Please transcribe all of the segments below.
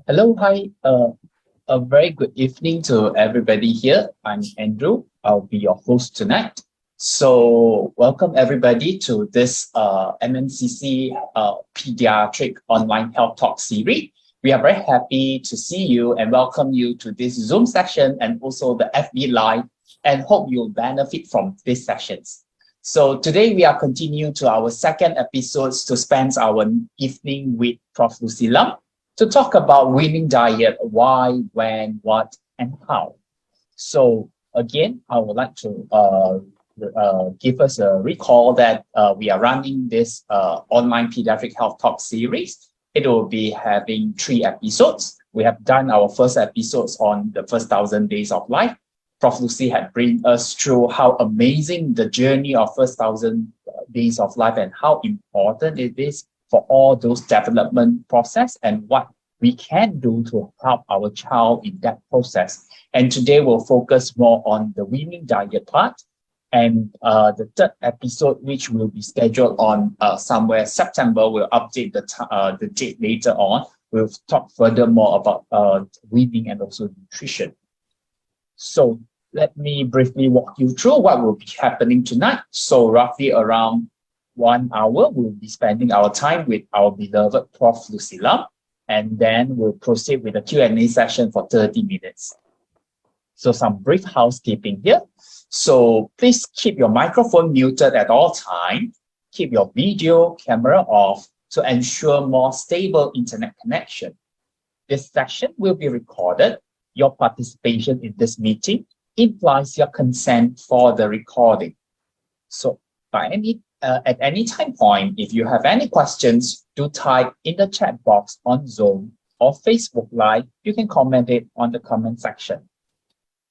Hello, hi. A very good evening to everybody here. I'm Andrew. I'll be your host tonight. So, welcome everybody to this MNCC Pediatric Online Health Talk series. We are very happy to see you and welcome you to this Zoom session and also the FB Live, and hope you'll benefit from these sessions. So today we are continuing to our second episodes to spend our evening with Prof. Lucy Lam to talk about weaning diet, why, when, what, and how. So again, I would like to give us a recall that we are running this online pediatric health talk series. It will be having 3 episodes. We have done our first episodes on the first 1,000 days of life. Prof. Lucy had bring us through how amazing the journey of first 1,000 days of life and how important it is for all those development process and what we can do to help our child in that process. And today we'll focus more on the weaning diet part. And the third episode, which will be scheduled on somewhere September, we'll update the date later on. We'll talk further more about weaning and also nutrition. So let me briefly walk you through what will be happening tonight. So roughly around 1 hour, we'll be spending our time with our beloved Prof. Lucy Lam, and then we'll proceed with a Q&A session for 30 minutes. So some brief housekeeping here. So please keep your microphone muted at all times. Keep your video camera off to ensure more stable internet connection. This session will be recorded. Your participation in this meeting implies your consent for the recording. So at any time point, if you have any questions, do type in the chat box on Zoom or Facebook Live. You can comment it on the comment section.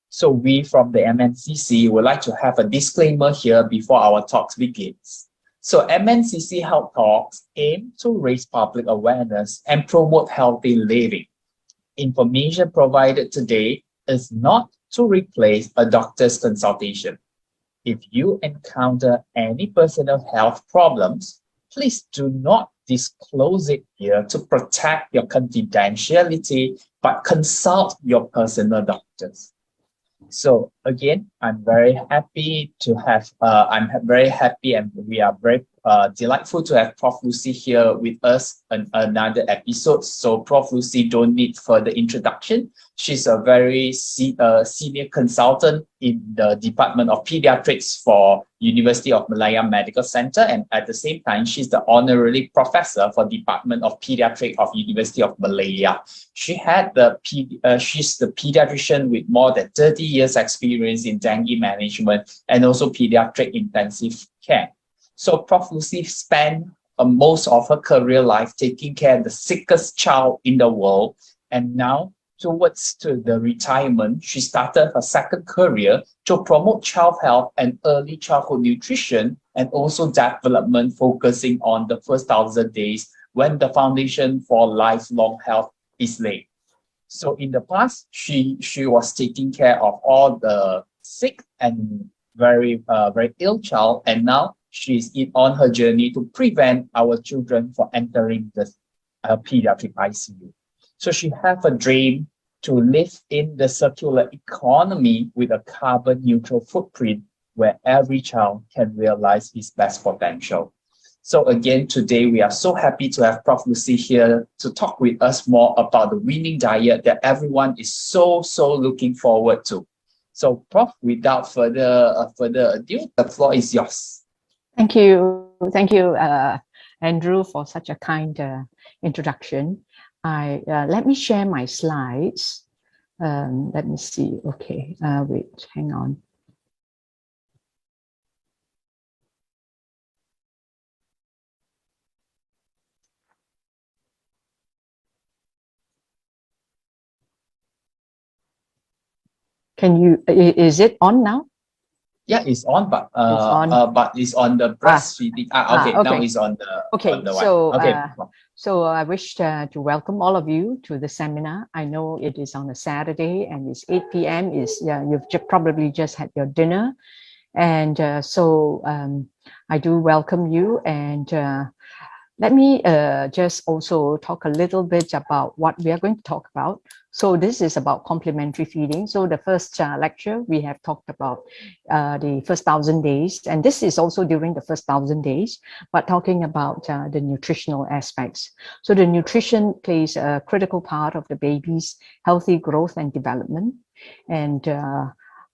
So we from the MNCC would like to have a disclaimer here before our talks begins. So MNCC Health Talks aim to raise public awareness and promote healthy living. Information provided today is not to replace a doctor's consultation. If you encounter any personal health problems, please do not disclose it here to protect your confidentiality, but consult your personal doctors. So again, I'm very happy to have, and we are very delightful to have Prof. Lucy here with us on another episode. So Prof. Lucy don't need further introduction. She's a very senior consultant in the Department of Pediatrics for University of Malaya Medical Center, and at the same time, she's the honorary professor for Department of Pediatrics of University of Malaya. She's the pediatrician with more than 30 years experience in dengue management and also pediatric intensive care. So Prof. Lucy spent most of her career life taking care of the sickest child in the world, and now towards the retirement, she started her second career to promote child health and early childhood nutrition and also development, focusing on the first 1,000 days when the foundation for lifelong health is laid. So in the past, she was taking care of all the sick and very ill child, and now she's on her journey to prevent our children from entering the pediatric ICU. So she has a dream to live in the circular economy with a carbon neutral footprint where every child can realize his best potential. So again, today we are so happy to have Prof. Lucy here to talk with us more about the weaning diet that everyone is so looking forward to. So Prof, without further ado, the floor is yours. Thank you, Andrew, for such a kind introduction. Let me share my slides. Let me see. Okay, wait, hang on. Can you? Is it on now? Yeah, it's on, but it's on the breastfeeding. Okay, now it's on the So I wish to welcome all of you to the seminar. I know it is on a Saturday and it's 8 p.m. You've probably just had your dinner, and I do welcome you. And let me just also talk a little bit about what we are going to talk about. So this is about complementary feeding. So the first lecture, we have talked about the first 1,000 days, and this is also during the first 1,000 days, but talking about the nutritional aspects. So the nutrition plays a critical part of the baby's healthy growth and development, and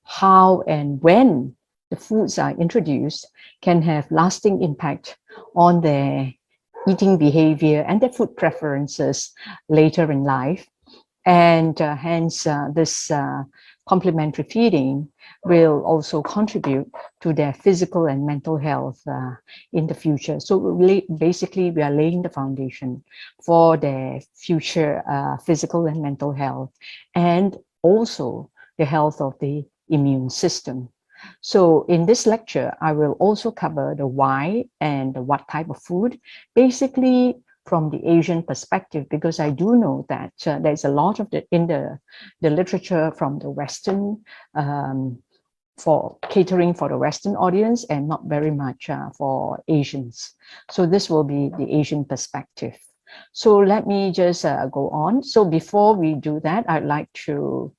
how and when the foods are introduced can have lasting impact on their eating behavior and their food preferences later in life. And hence this complementary feeding will also contribute to their physical and mental health in the future. So basically we are laying the foundation for their future physical and mental health, and also the health of the immune system. So in this lecture, I will also cover the why and the what type of food, basically from the Asian perspective, because I do know that there's a lot of in the literature from the Western, for catering for the Western audience, and not very much for Asians. So this will be the Asian perspective. So let me just go on. So before we do that, I'd like to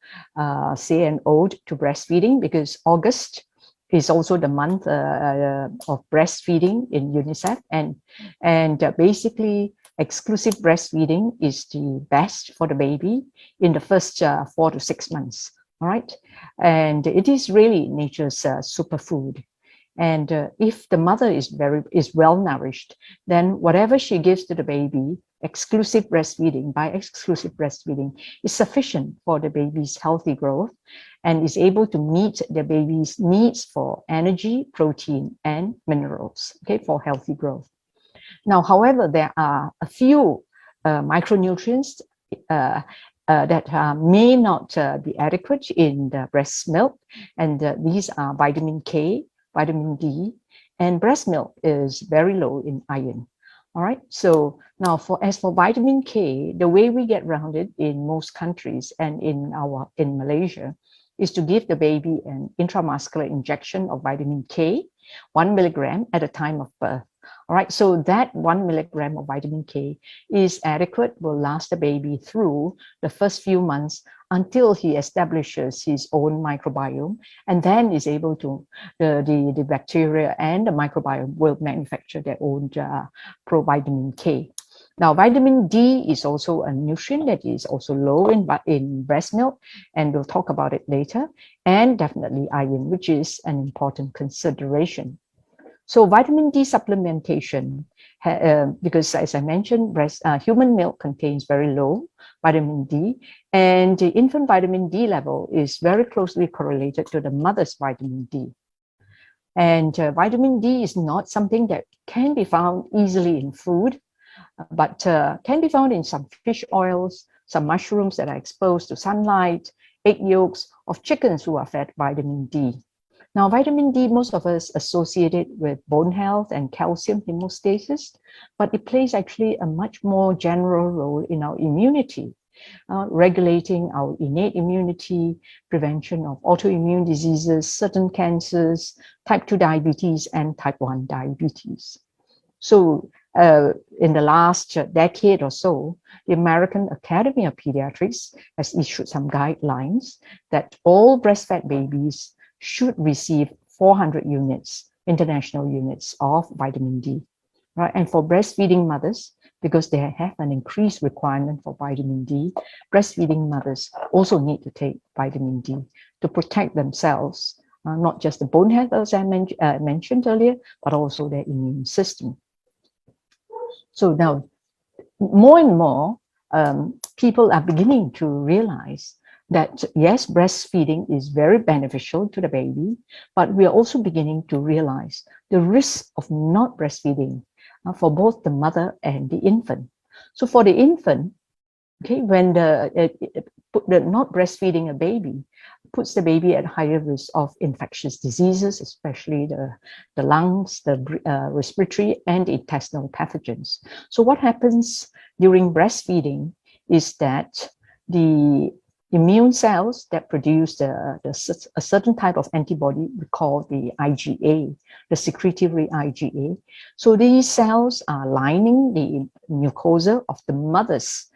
say an ode to breastfeeding, because August is also the month of breastfeeding in UNICEF, and basically exclusive breastfeeding is the best for the baby in the first 4 to 6 months. All right, and it is really nature's superfood. And if the mother is well nourished, then whatever she gives to the baby, exclusive breastfeeding, by exclusive breastfeeding, is sufficient for the baby's healthy growth and is able to meet the baby's needs for energy, protein, and minerals, okay, for healthy growth. Now, however, there are a few micronutrients that may not be adequate in the breast milk, and these are vitamin K, vitamin D, and breast milk is very low in iron. All right, so now as for vitamin K, the way we get around it in most countries and in Malaysia is to give the baby an intramuscular injection of vitamin K, 1 milligram at the time of birth. All right, so that 1 milligram of vitamin K is adequate, will last the baby through the first few months until he establishes his own microbiome, and then is able to, the bacteria and the microbiome will manufacture their own provitamin K. Now, vitamin D is also a nutrient that is also low in breast milk, and we'll talk about it later, and definitely iron, which is an important consideration. So vitamin D supplementation, because as I mentioned, human milk contains very low vitamin D, and the infant vitamin D level is very closely correlated to the mother's vitamin D. And vitamin D is not something that can be found easily in food, but can be found in some fish oils, some mushrooms that are exposed to sunlight, egg yolks of chickens who are fed vitamin D. Now, vitamin D, most of us associate it with bone health and calcium homeostasis, but it plays actually a much more general role in our immunity, regulating our innate immunity, prevention of autoimmune diseases, certain cancers, type 2 diabetes, and type 1 diabetes. So in the last decade or so, the American Academy of Pediatrics has issued some guidelines that all breastfed babies should receive 400 units, international units of vitamin D, right? And for breastfeeding mothers, because they have an increased requirement for vitamin D, breastfeeding mothers also need to take vitamin D to protect themselves, not just the bone health as I mentioned earlier, but also their immune system. So now, more and more, people are beginning to realize that yes, breastfeeding is very beneficial to the baby, but we are also beginning to realize the risk of not breastfeeding for both the mother and the infant. So for the infant, okay, when the not breastfeeding a baby puts the baby at higher risk of infectious diseases, especially the lungs, the respiratory and intestinal pathogens. So what happens during breastfeeding is that the immune cells that produce a certain type of antibody we call the IgA, the secretory IgA. So these cells are lining the mucosa of the mother's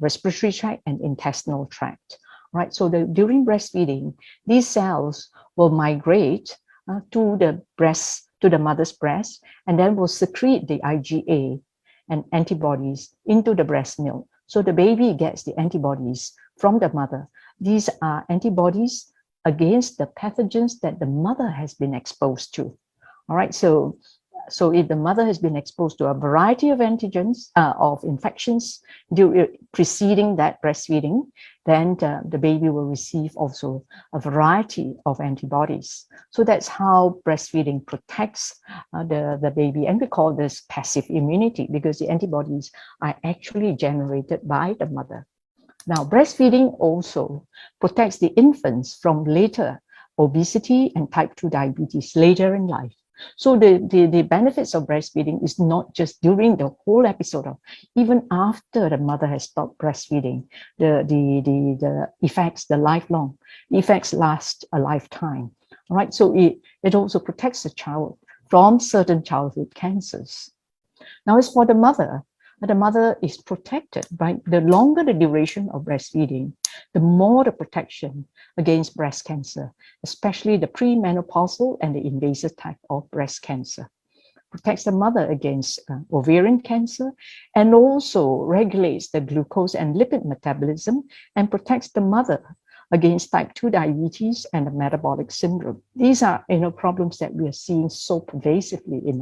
respiratory tract and intestinal tract, right? So during breastfeeding, these cells will migrate to the mother's breast, and then will secrete the IgA and antibodies into the breast milk. So the baby gets the antibodies from the mother. These are antibodies against the pathogens that the mother has been exposed to. All right, so if the mother has been exposed to a variety of antigens, of infections preceding that breastfeeding, then the baby will receive also a variety of antibodies. So that's how breastfeeding protects the baby. And we call this passive immunity because the antibodies are actually generated by the mother. Now, breastfeeding also protects the infants from later obesity and type 2 diabetes later in life. So the benefits of breastfeeding is not just during the whole episode of, even after the mother has stopped breastfeeding, the effects, the lifelong effects last a lifetime. All right, so it also protects the child from certain childhood cancers. Now, as for the mother is protected, right? The longer the duration of breastfeeding, the more the protection against breast cancer, especially the premenopausal and the invasive type of breast cancer. Protects the mother against ovarian cancer, and also regulates the glucose and lipid metabolism, and protects the mother against type 2 diabetes and the metabolic syndrome. These are problems that we are seeing so pervasively in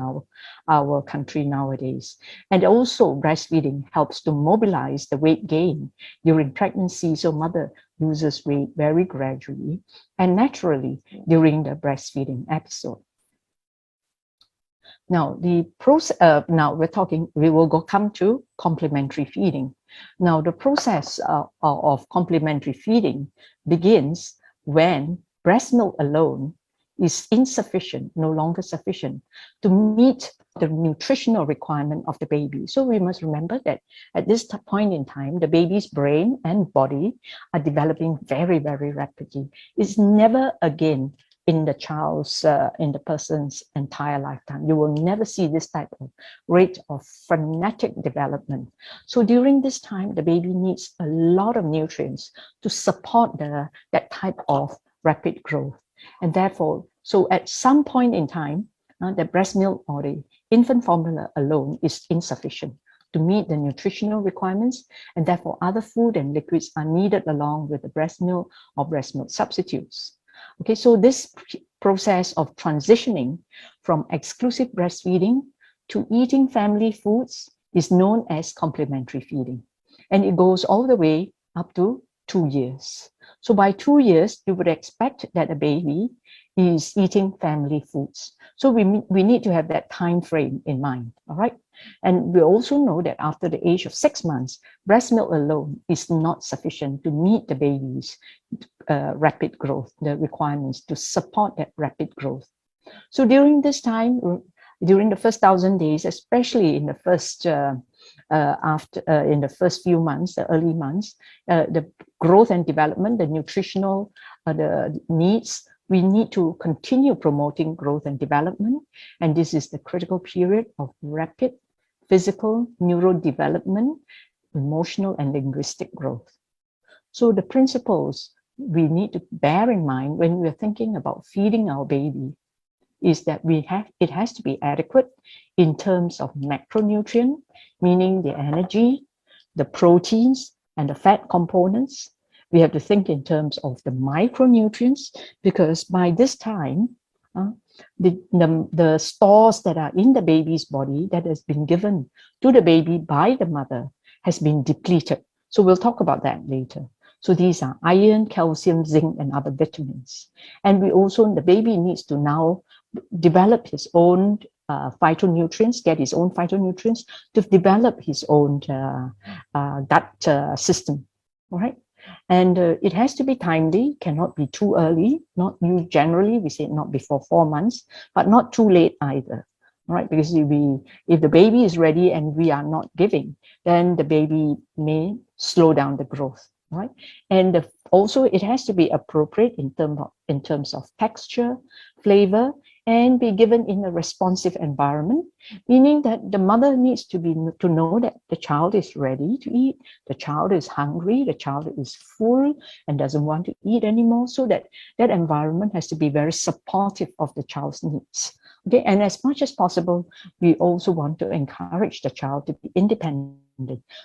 our country nowadays. And also breastfeeding helps to mobilize the weight gain during pregnancy, so mother loses weight very gradually and naturally during the breastfeeding episode. Now, we will come to complementary feeding. Now, the process of complementary feeding begins when breast milk alone is insufficient, no longer sufficient to meet the nutritional requirement of the baby. So we must remember that at this point in time, the baby's brain and body are developing very, very rapidly. It's never again in the person's entire lifetime. You will never see this type of rate of frenetic development. So during this time, the baby needs a lot of nutrients to support that type of rapid growth. And therefore, so at some point in time, the breast milk or the infant formula alone is insufficient to meet the nutritional requirements, and therefore other food and liquids are needed along with the breast milk or breast milk substitutes. Okay, so this process of transitioning from exclusive breastfeeding to eating family foods is known as complementary feeding. And it goes all the way up to 2 years. So by 2 years, you would expect that a baby is eating family foods. So we need to have that time frame in mind, all right? And we also know that after the age of 6 months, breast milk alone is not sufficient to meet the baby's rapid growth, the requirements to support that rapid growth. So during this time, during the first 1,000 days, especially in the first in the first few months, the early months, the growth and development, the nutritional the needs, we need to continue promoting growth and development. And this is the critical period of rapid physical, neurodevelopment, emotional, and linguistic growth. So the principles we need to bear in mind when we're thinking about feeding our baby is that it has to be adequate in terms of macronutrient, meaning the energy, the proteins, and the fat components. We have to think in terms of the micronutrients, because by this time, the stores that are in the baby's body that has been given to the baby by the mother has been depleted. So we'll talk about that later. So these are iron, calcium, zinc, and other vitamins. And the baby needs to now develop his own phytonutrients, get his own phytonutrients to develop his own gut system, all right? And it has to be timely, cannot be too early, generally we say not before 4 months, but not too late either, right? Because if the baby is ready and we are not giving, then the baby may slow down the growth. right? And also it has to be appropriate in terms of texture, flavor, and be given in a responsive environment, meaning that the mother needs to know that the child is ready to eat, the child is hungry, the child is full and doesn't want to eat anymore, so that that environment has to be very supportive of the child's needs. Okay, and as much as possible, we also want to encourage the child to be independent.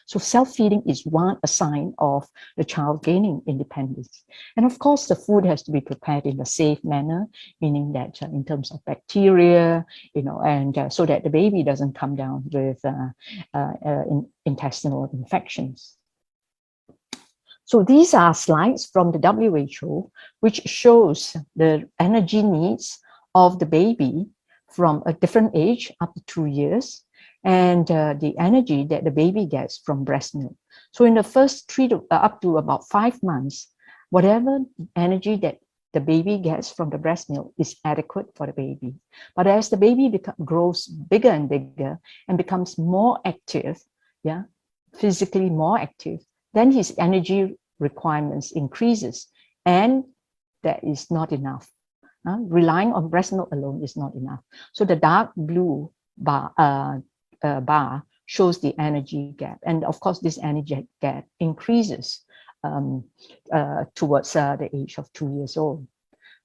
So self-feeding is a sign of the child gaining independence. And of course, the food has to be prepared in a safe manner, meaning that in terms of bacteria, and so that the baby doesn't come down with intestinal infections. So these are slides from the WHO, which shows the energy needs of the baby from a different age up to 2 years, and the energy that the baby gets from breast milk. So in the first up to about 5 months, whatever energy that the baby gets from the breast milk is adequate for the baby. But as the baby grows bigger and bigger and becomes more active, physically more active, then his energy requirements increases, and that is not enough. Relying on breast milk alone is not enough. So the dark blue bar shows the energy gap. And of course, this energy gap increases towards the age of 2 years old.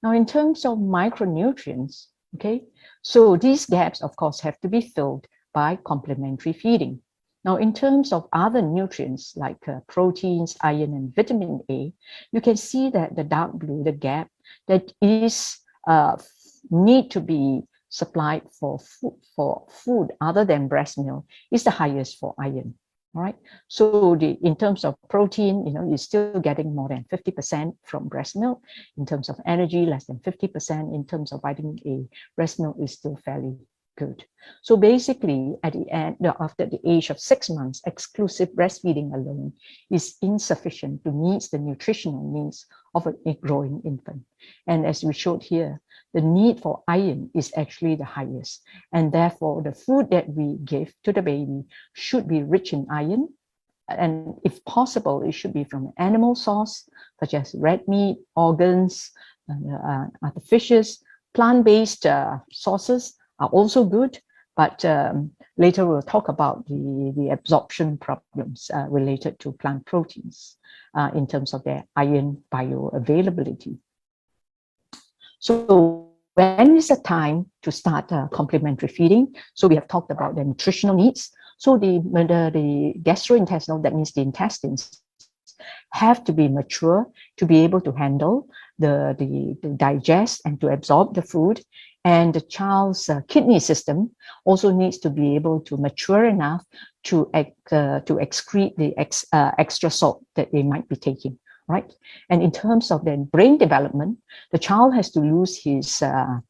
Now, in terms of micronutrients, okay, so these gaps, of course, have to be filled by complementary feeding. Now, in terms of other nutrients like proteins, iron, and vitamin A, you can see that the dark blue, the gap that is need to be supplied for food other than breast milk is the highest for iron. All right. So in terms of protein, you're still getting more than 50% from breast milk. In terms of energy, less than 50%. In terms of vitamin A, breast milk is still fairly good. So basically, at the end, after the age of 6 months, exclusive breastfeeding alone is insufficient to meet the nutritional needs of a growing infant. And as we showed here, the need for iron is actually the highest. And therefore, the food that we give to the baby should be rich in iron. And if possible, it should be from an animal source, such as red meat, organs, other fishes. Plant-based sources are also good, but later we'll talk about the absorption problems related to plant proteins in terms of their iron bioavailability. So when is the time to start complementary feeding? So we have talked about the nutritional needs. So the gastrointestinal, that means the intestines, have to be mature to be able to handle the digest and to absorb the food. And the child's kidney system also needs to be able to mature enough to excrete the extra salt that they might be taking, right? And in terms of the brain development, the child has to lose his the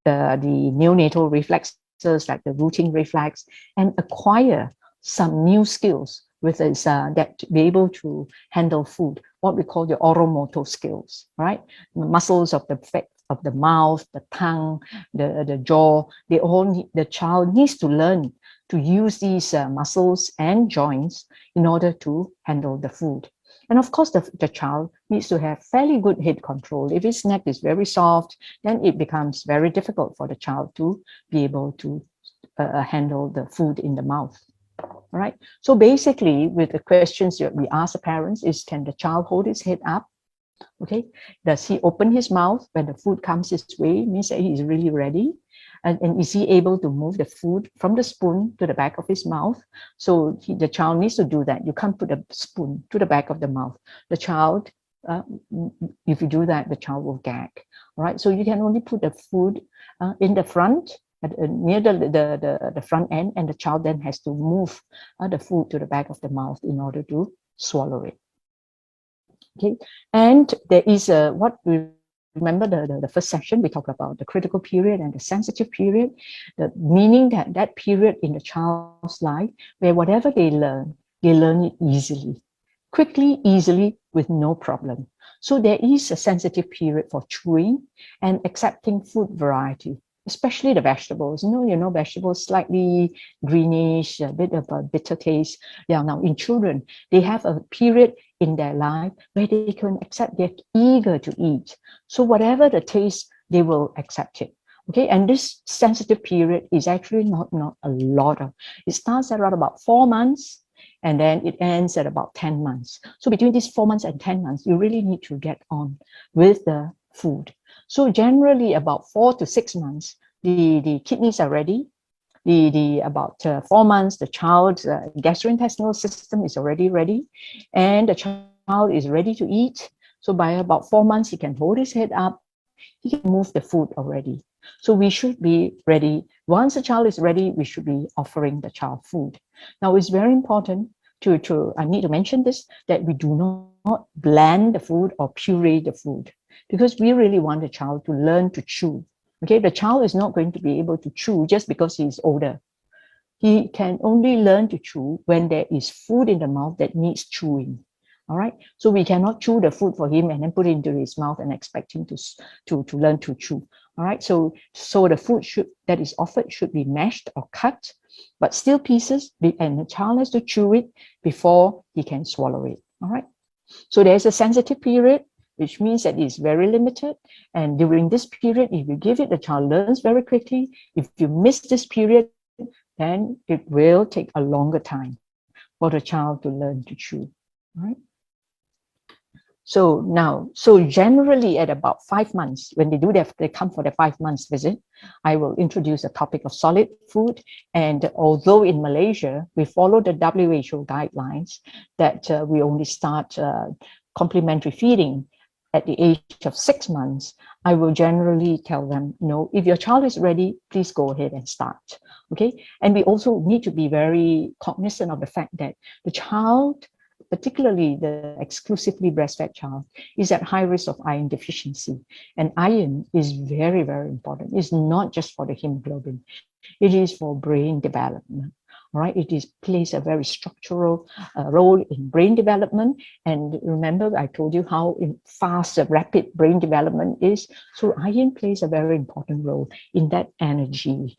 neonatal reflexes like the rooting reflex and acquire some new skills with his that to be able to handle food, what we call the oromotor skills, right? The muscles of the mouth, the tongue, the jaw, the child needs to learn to use these muscles and joints in order to handle the food. And of course, the child needs to have fairly good head control. If his neck is very soft, then it becomes very difficult for the child to be able to handle the food in the mouth. All right. So basically, with the questions that we ask the parents is, can the child hold his head up? Okay. Does he open his mouth when the food comes his way? Means that he is really ready. And is he able to move the food from the spoon to the back of his mouth? So the child needs to do that. You can't put a spoon to the back of the mouth. The child, if you do that, the child will gag. All right. So you can only put the food in the front, near the front end, and the child then has to move the food to the back of the mouth in order to swallow it. Okay, and there is what we remember the first session we talked about the critical period and the sensitive period, meaning that period in the child's life where whatever they learn it easily, quickly, easily, with no problem. So there is a sensitive period for chewing and accepting food variety. especially the vegetables. Vegetables slightly greenish, a bit of a bitter taste. Yeah, now in children, they have a period in their life where they can accept, they're eager to eat. So whatever the taste, they will accept it. Okay, and this sensitive period is actually not a lot of, it starts at around about 4 months, and then it ends at about 10 months. So between these 4 months and 10 months, you really need to get on with the food. So generally about 4 to 6 months, the kidneys are ready. About 4 months, the child's gastrointestinal system is already ready, and the child is ready to eat. So by about 4 months, he can hold his head up, he can move the food already. So we should be ready. Once the child is ready, we should be offering the child food. Now, it's very important I need to mention this, that we do not blend the food or puree the food, because we really want the child to learn to chew. Okay, the child is not going to be able to chew just because he's older. He can only learn to chew when there is food in the mouth that needs chewing. All right, so we cannot chew the food for him and then put it into his mouth and expect him to learn to chew. All right, so the food that is offered should be mashed or cut, but still pieces, and the child has to chew it before he can swallow it. All right, so there's a sensitive period, which means that it's very limited. And during this period, if you give it, the child learns very quickly. If you miss this period, then it will take a longer time for the child to learn to chew. All right. So generally at about 5 months, when they come for their 5 months visit, I will introduce a topic of solid food. And although in Malaysia, we follow the WHO guidelines that we only start complementary feeding at the age of 6 months, I will generally tell them, if your child is ready, please go ahead and start. Okay. And we also need to be very cognizant of the fact that the child, particularly the exclusively breastfed child, is at high risk of iron deficiency. And iron is very, very important. It's not just for the hemoglobin. It is for brain development. All right, plays a very structural role in brain development. And remember, I told you how fast, rapid brain development is. So iron plays a very important role in that energy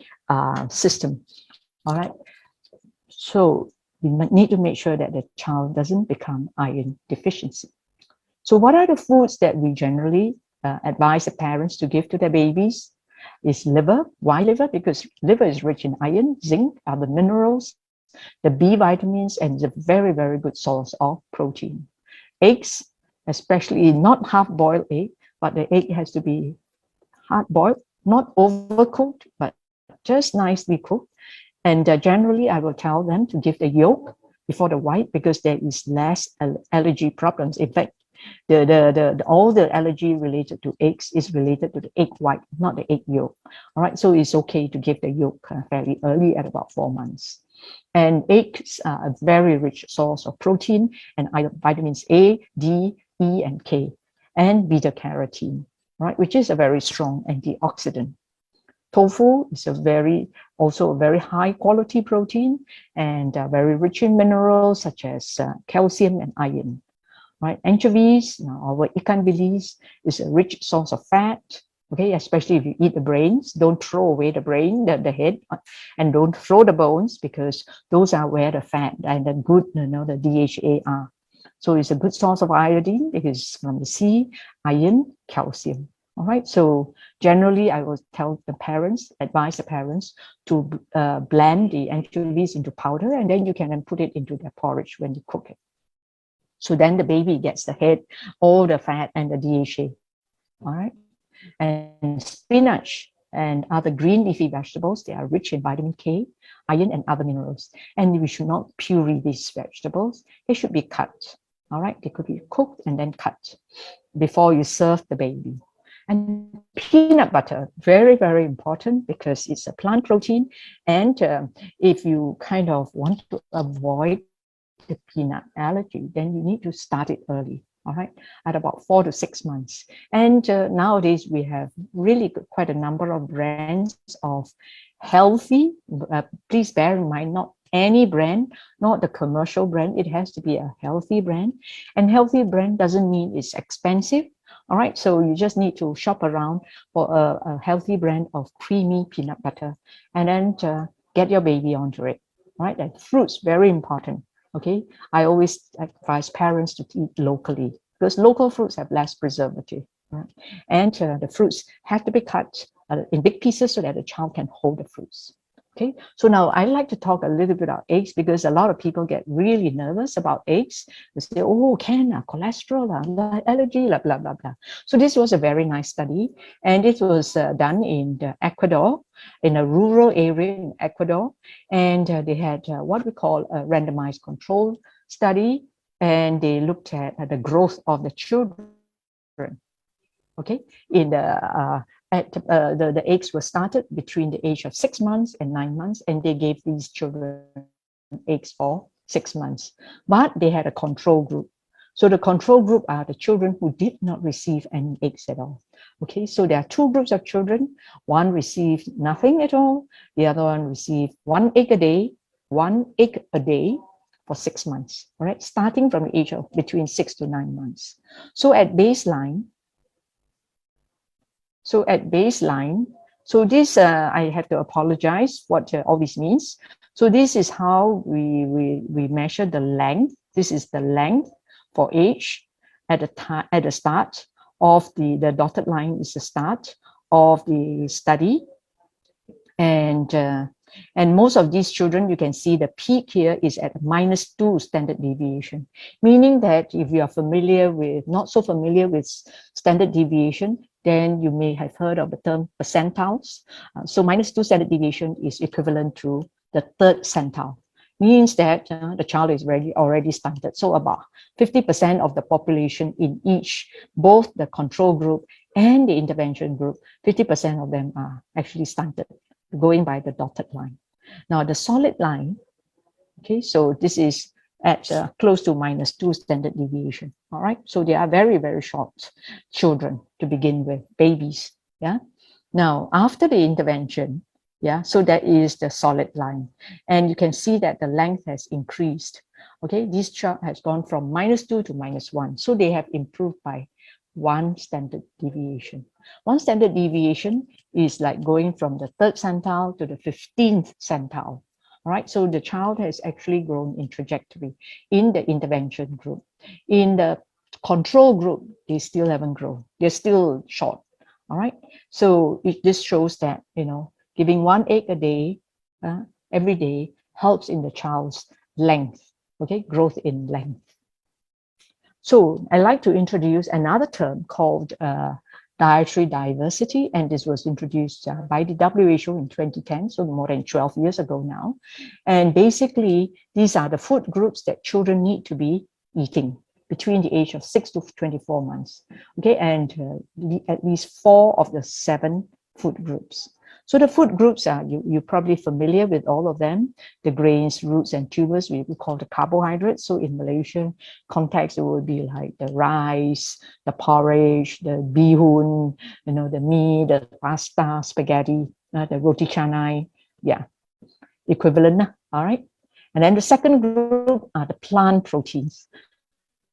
system. All right, so we need to make sure that the child doesn't become iron deficiency. So what are the foods that we generally advise the parents to give to their babies? Is liver. Why liver? Because liver is rich in iron, zinc, other minerals, the B vitamins, and is a very, very good source of protein. Eggs, especially not half-boiled egg, but the egg has to be hard-boiled, not overcooked, but just nicely cooked. And generally, I will tell them to give the yolk before the white, because there is less allergy problems. In fact, all the allergy related to eggs is related to the egg white, not the egg yolk. All right, so it's okay to give the yolk fairly early at about 4 months. And eggs are a very rich source of protein and vitamins A, D, E, and K, and beta carotene, right, which is a very strong antioxidant. Tofu is also a very high quality protein and very rich in minerals such as calcium and iron. Right, anchovies, our ikan bilis, is a rich source of fat. Okay, especially if you eat the brains, don't throw away the brain, the head, and don't throw the bones, because those are where the fat and the good, the DHA are. So it's a good source of iodine because from the sea, iron, calcium. All right, so generally I will advise the parents to blend the anchovies into powder, and then you can then put it into their porridge when you cook it. So then the baby gets the head, all the fat and the DHA. All right, and spinach and other green leafy vegetables, they are rich in vitamin K, iron, and other minerals. And we should not puree these vegetables. They should be cut. All right, they could be cooked and then cut before you serve the baby. And peanut butter, very, very important because it's a plant protein. And if you kind of want to avoid the peanut allergy, then you need to start it early, all right, at about 4 to 6 months. And nowadays we have really quite a number of brands of healthy, please bear in mind, not any brand, not the commercial brand, it has to be a healthy brand. And healthy brand doesn't mean it's expensive All right, so you just need to shop around for a healthy brand of creamy peanut butter, and then get your baby onto it. All right, and fruits, very important. Okay, I always advise parents to eat locally because local fruits have less preservative. Right? And the fruits have to be cut in big pieces so that the child can hold the fruits. Okay, so now I like to talk a little bit about eggs because a lot of people get really nervous about eggs. They say, oh, cholesterol, allergy, blah, blah, blah, blah. So this was a very nice study. And it was done in Ecuador, in a rural area in Ecuador. And they had what we call a randomized control study. And they looked at the growth of the children. Okay, in the eggs were started between the age of 6 months and 9 months, and they gave these children eggs for 6 months. But they had a control group. So the control group are the children who did not receive any eggs at all. Okay, so there are two groups of children. One received nothing at all. The other one received 1 egg a day, 1 egg a day for 6 months. All right, starting from the age of between 6 to 9 months. So at baseline, so this, I have to apologize what all this means. So this is how we measure the length. This is the length for age at the start of the dotted line is the start of the study. And most of these children, you can see the peak here is at -2 standard deviation, meaning that if you are not so familiar with standard deviation, then you may have heard of the term percentiles. So -2 standard deviation is equivalent to the 3rd centile, means that the child is already stunted. So about 50% of the population in each, both the control group and the intervention group, 50% of them are actually stunted, going by the dotted line. Now the solid line, okay, so this is at close to -2 standard deviation. All right, so they are very, very short children to begin with, babies. Yeah. Now after the intervention, yeah, so that is the solid line, and you can see that the length has increased. Okay, this chart has gone from -2 to -1, so they have improved by 1 standard deviation. 1 standard deviation is like going from the 3rd centile to the 15th centile. All right, so the child has actually grown in trajectory in the intervention group. In the control group, they still haven't grown. They're still short. All right, so this shows that, giving 1 egg a day every day helps in the child's length, okay, growth in length. So I like to introduce another term called dietary diversity, and this was introduced by the WHO in 2010, so more than 12 years ago now. And basically, these are the food groups that children need to be eating between the age of 6 to 24 months. Okay, and at least 4 of the 7 food groups. So the food groups are, you're probably familiar with all of them, the grains, roots, and tubers, we call the carbohydrates. So in Malaysian context, it would be like the rice, the porridge, the bihun, the meat, the pasta, spaghetti, the roti canai, yeah, equivalent, all right? And then the second group are the plant proteins,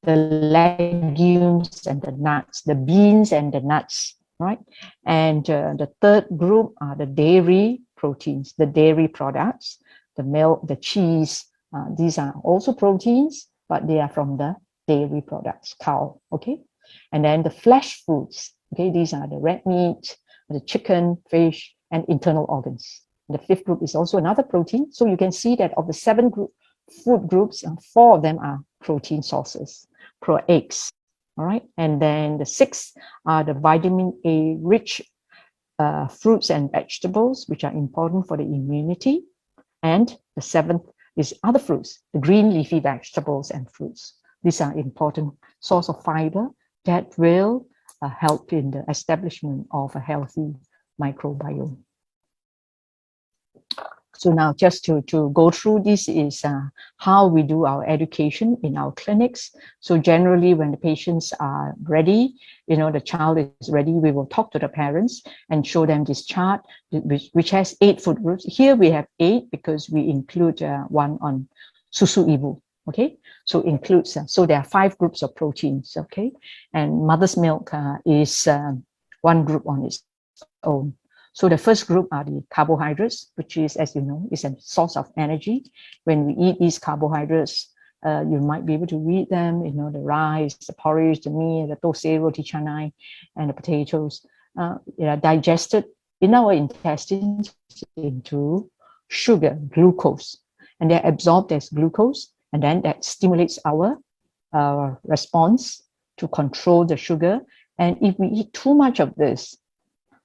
the legumes and the nuts, the beans and the nuts, right? And the third group are the dairy proteins, the dairy products, the milk, the cheese. These are also proteins, but they are from the dairy products, cow, okay? And then the flesh foods, okay? These are the red meat, the chicken, fish, and internal organs. The fifth group is also another protein. So you can see that of the 7 food groups, 4 of them are protein sources, eggs. All right, and then the 6 are the vitamin A rich fruits and vegetables, which are important for the immunity. And the 7th is other fruits, the green leafy vegetables and fruits. These are important source of fiber that will help in the establishment of a healthy microbiome. So now just to go through this is how we do our education in our clinics. So generally when the patients are ready, the child is ready, we will talk to the parents and show them this chart, which has 8 food groups. Here we have 8 because we include one on susu ibu. Okay, so includes, so there are 5 groups of proteins, okay, and mother's milk is one group on its own. So the first group are the carbohydrates, which is, as you know, is a source of energy. When we eat these carbohydrates, you might be able to read them, you know, the rice, the porridge, the meat, the tosai, roti canai, and the potatoes. They are digested in our intestines into sugar, glucose, and they're absorbed as glucose, and then that stimulates our response to control the sugar. And if we eat too much of this,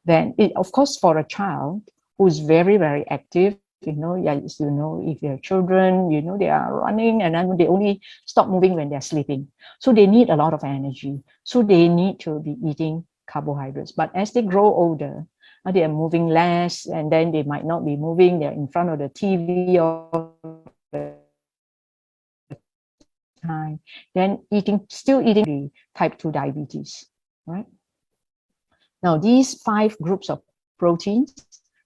then it, of course, for a child who's very, very active, you know, if you have children, you know, they are running and then they only stop moving when they're sleeping. So they need a lot of energy. So they need to be eating carbohydrates. But as they grow older, they are moving less, and then they might not be moving. They're in front of the TV or the time. Then still eating the type 2 diabetes, right? Now, these 5 groups of proteins,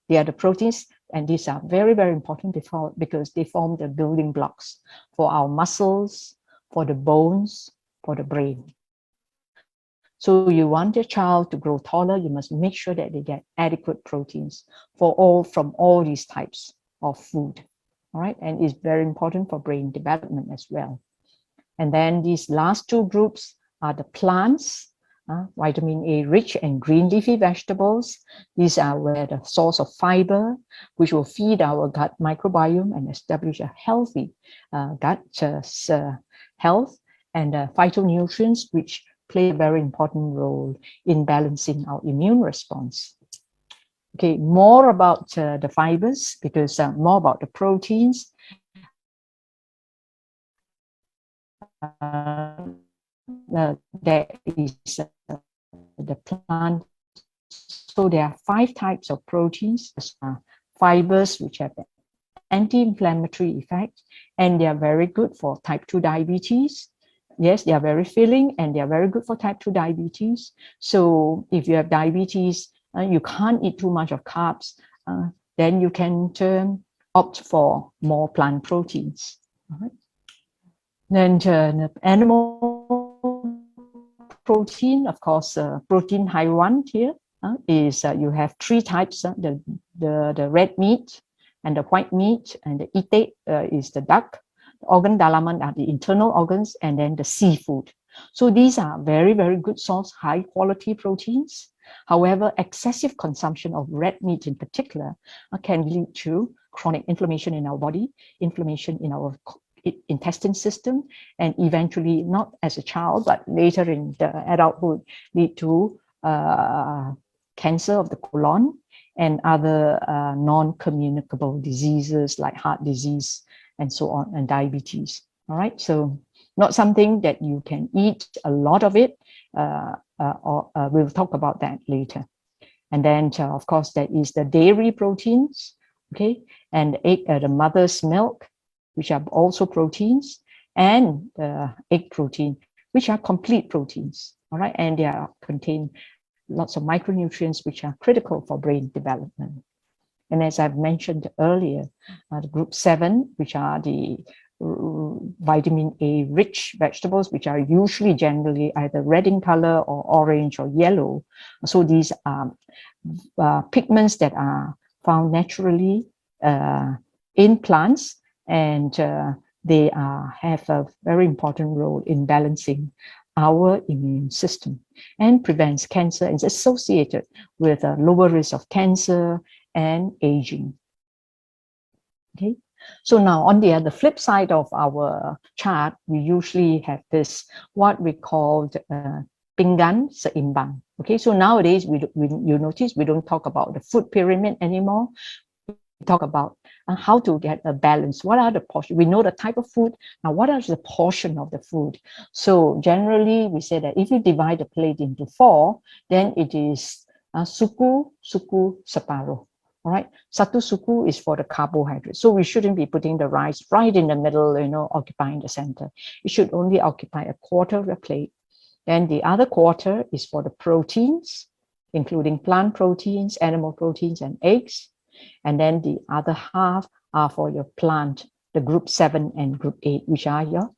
they are the proteins, and these are very, very important because they form the building blocks for our muscles, for the bones, for the brain. So you want your child to grow taller, you must make sure that they get adequate proteins from all these types of food, all right? And it's very important for brain development as well. And then these last 2 groups are the plants, vitamin A rich and green leafy vegetables. These are where the source of fiber, which will feed our gut microbiome and establish a healthy gut health, and phytonutrients, which play a very important role in balancing our immune response. Okay, more about the fibers, because more about the proteins. There is the plant. So there are 5 types of proteins, fibers, which have an anti-inflammatory effect, and they are very good for type 2 diabetes. Yes, they are very filling, and they are very good for type 2 diabetes. So if you have diabetes, you can't eat too much of carbs, then you can opt for more plant proteins. All right. Then the animal protein, of course, protein high one here is you have 3 types, the red meat and the white meat, and the itik is the duck, the organ dalaman are the internal organs, and then the seafood. So these are very, very good source, high quality proteins. However, excessive consumption of red meat in particular can lead to chronic inflammation in our body, inflammation in our intestine system, and eventually, not as a child, but later in the adulthood, lead to cancer of the colon and other non-communicable diseases like heart disease and so on, and diabetes. All right, so not something that you can eat a lot of it, we'll talk about that later. And then, of course, there is the dairy proteins, okay, and the mother's milk, which are also proteins, and the egg protein, which are complete proteins, all right, and they contain lots of micronutrients which are critical for brain development. And as I've mentioned earlier, the group 7, which are the vitamin A rich vegetables, which are usually generally either red in color or orange or yellow. So these are pigments that are found naturally in plants, and they have a very important role in balancing our immune system and prevents cancer, and is associated with a lower risk of cancer and aging. Okay, so now on the other flip side of our chart, we usually have this, what we called pinggan seimbang. Okay, so nowadays you notice we don't talk about the food pyramid anymore. We talk about how to get a balance. What are the portions? We know the type of food. Now, what is the portion of the food? So generally, we say that if you divide the plate into 4, then it is suku, separuh. All right, satu suku is for the carbohydrates. So we shouldn't be putting the rice right in the middle, occupying the center. It should only occupy a quarter of the plate. Then the other quarter is for the proteins, including plant proteins, animal proteins, and eggs. And then the other half are for your plant the group 7 and group 8, which are your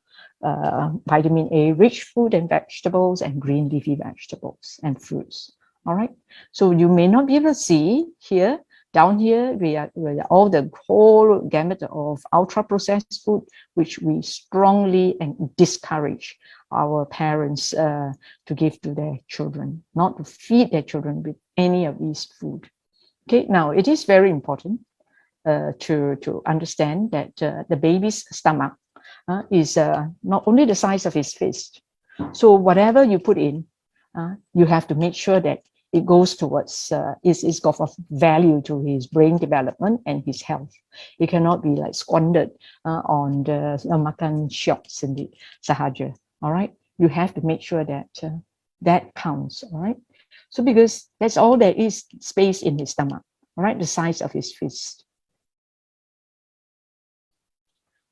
vitamin A rich food and vegetables and green leafy vegetables and fruits. All right. So you may not be able to see here. Down here, we are all the whole gamut of ultra-processed food, which we strongly discourage our parents to give to their children, not to feed their children with any of these food. Okay, now it is very important to understand that the baby's stomach is not only the size of his fist. So whatever you put in, you have to make sure that it goes towards, is of value to his brain development and his health. It cannot be like squandered on the makan syok sendiri sahaja. All right, you have to make sure that that counts. All right, so because that's all there is space in his stomach. All right, the size of his fist.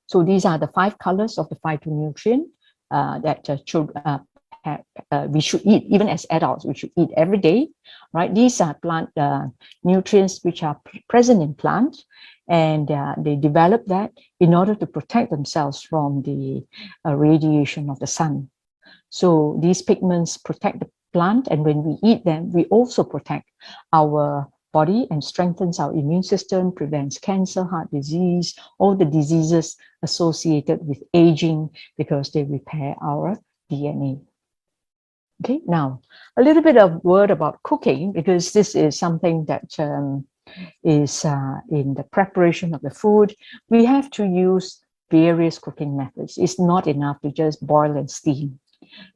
So these are the 5 colors of the phytonutrient that we should eat, even as adults, we should eat every day, right? These are plant nutrients which are present in plants, and they develop that in order to protect themselves from the radiation of the sun. So these pigments protect the plant, and when we eat them, we also protect our body and strengthens our immune system, prevents cancer, heart disease, all the diseases associated with aging, because they repair our DNA. Okay, now a little bit of word about cooking, because this is something that is in the preparation of the food. We have to use various cooking methods. It's not enough to just boil and steam.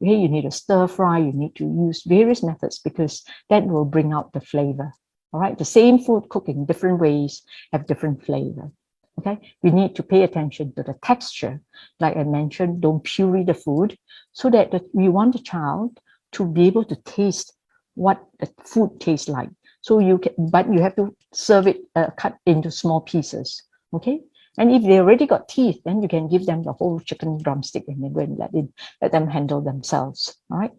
Okay, you need to stir fry, you need to use various methods, because that will bring out the flavor. All right, the same food cooking, different ways have different flavor. Okay, we need to pay attention to the texture. Like I mentioned, don't puree the food, so that we want the child to be able to taste what the food tastes like. So you can, but you have to serve it cut into small pieces. Okay, and if they already got teeth, then you can give them the whole chicken drumstick and then go and let them handle themselves. All right,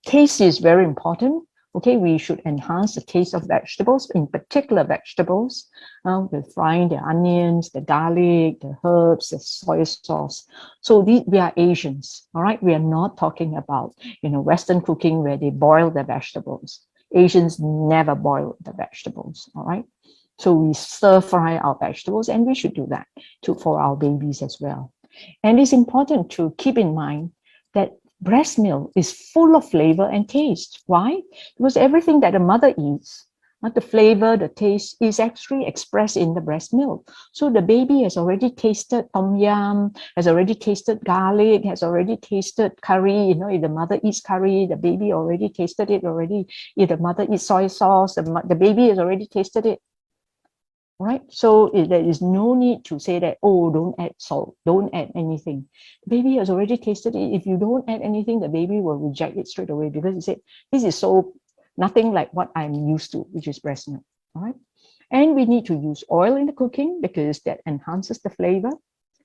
taste is very important. Okay, we should enhance the taste of vegetables, in particular vegetables, with frying the onions, the garlic, the herbs, the soy sauce. So we are Asians, all right? We are not talking about, Western cooking where they boil the vegetables. Asians never boil the vegetables, all right? So we stir fry our vegetables, and we should do that for our babies as well. And it's important to keep in mind that breast milk is full of flavor and taste. Why? Because everything that a mother eats, the flavor, the taste, is actually expressed in the breast milk. So the baby has already tasted tom yum, has already tasted garlic, has already tasted curry. If the mother eats curry, the baby already tasted it already. If the mother eats soy sauce, the baby has already tasted it. Right? So there is no need to say that, oh, don't add salt, don't add anything. The baby has already tasted it. If you don't add anything, the baby will reject it straight away, because he said, this is so nothing like what I'm used to, which is breast milk. All right. And we need to use oil in the cooking, because that enhances the flavor.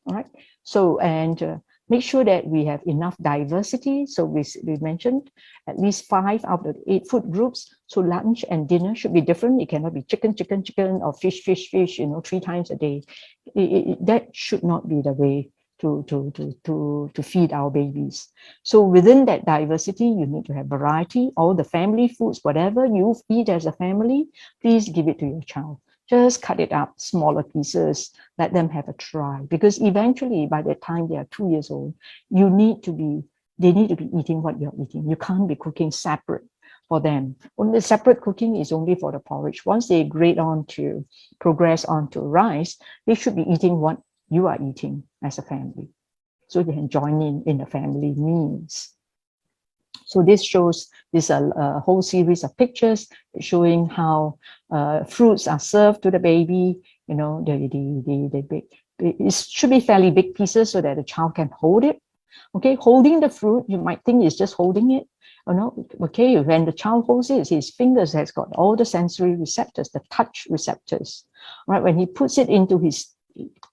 All right. So, and make sure that we have enough diversity. So we mentioned at least 5 out of 8 food groups. So lunch and dinner should be different. It cannot be chicken, or fish, 3 times a day. That should not be the way to feed our babies. So within that diversity, you need to have variety. All the family foods, whatever you eat as a family, please give it to your child. Just cut it up, smaller pieces, let them have a try. Because eventually, by the time they are 2 years old, they need to be eating what you're eating. You can't be cooking separate for them. Only separate cooking is only for the porridge. Once they progress on to rice, they should be eating what you are eating as a family. So they can join in the family meals. So this shows a whole series of pictures showing how fruits are served to the baby. It should be fairly big pieces so that the child can hold it. Okay, holding the fruit, you might think it's just holding it. Okay, when the child holds it, his fingers has got all the sensory receptors, the touch receptors. Right, when he puts it into his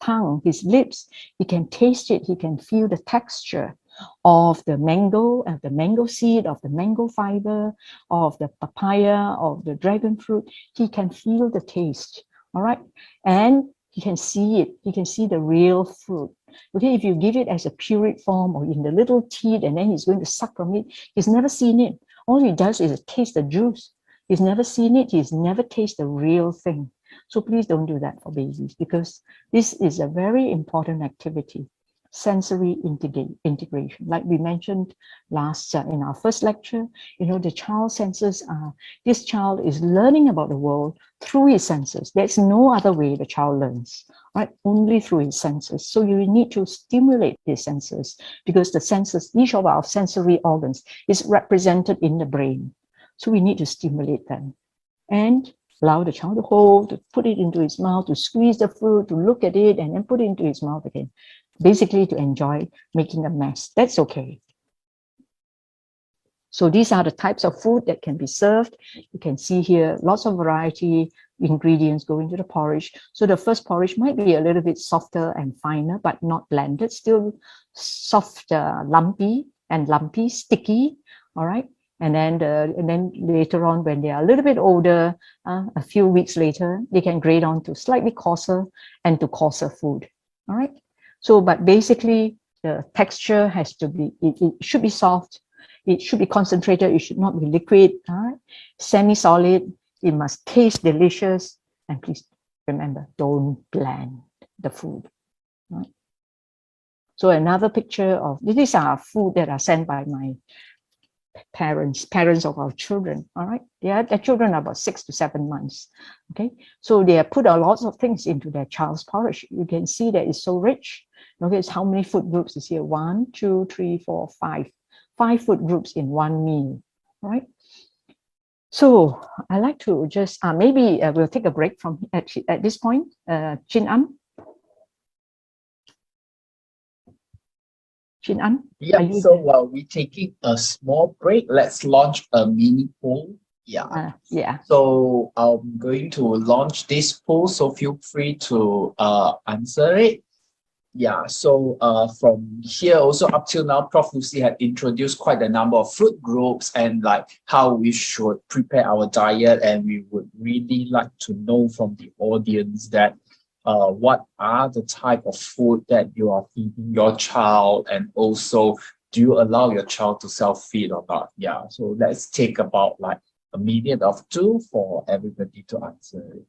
tongue, his lips, he can taste it, he can feel the texture of the mango, seed, of the mango fiber, of the papaya, of the dragon fruit. He can feel the taste. All right, and he can see it. He can see the real fruit. Okay, if you give it as a pureed form or in the little teat and then he's going to suck from it, he's never seen it. All he does is taste the juice. He's never seen it. He's never tasted the real thing. So please don't do that for babies, because this is a very important activity. Sensory integration, like we mentioned last in our first lecture, the child senses this child is learning about the world through his senses. There's no other way the child learns, right? Only through his senses. So you need to stimulate his senses, because the senses, each of our sensory organs is represented in the brain. So we need to stimulate them and allow the child to hold, to put it into his mouth, to squeeze the fruit, to look at it, and then put it into his mouth again. Basically to enjoy making a mess. That's okay. So these are the types of food that can be served. You can see here lots of variety, ingredients go into the porridge. So the first porridge might be a little bit softer and finer, but not blended, still soft, lumpy, sticky, all right? And then later on, when they are a little bit older, a few weeks later, they can grade on to slightly coarser and to coarser food, all right? So, but basically, the texture has to be, it should be soft, it should be concentrated, it should not be liquid, all right? Semi-solid, it must taste delicious, and please remember, don't blend the food, right? So another picture of, these are food that are sent by my parents of our children, all right? Their children are about 6 to 7 months, okay? So they have put a lot of things into their child's porridge. You can see that it's so rich. Okay, it's how many food groups is here? 1, 2, 3, 4, 5. 5 food groups in one meal, all right? So I like to just, maybe we'll take a break from at this point. Chin An? Chin An? Yeah, so while we're taking a small break, let's launch a mini poll. Yeah. Yeah. So I'm going to launch this poll, so feel free to answer it. Yeah, so from here also up till now, Prof. Lucy had introduced quite a number of food groups and like how we should prepare our diet, and we would really like to know from the audience that what are the type of food that you are feeding your child, and also do you allow your child to self-feed or not? Yeah, so let's take about like a minute or two for everybody to answer it.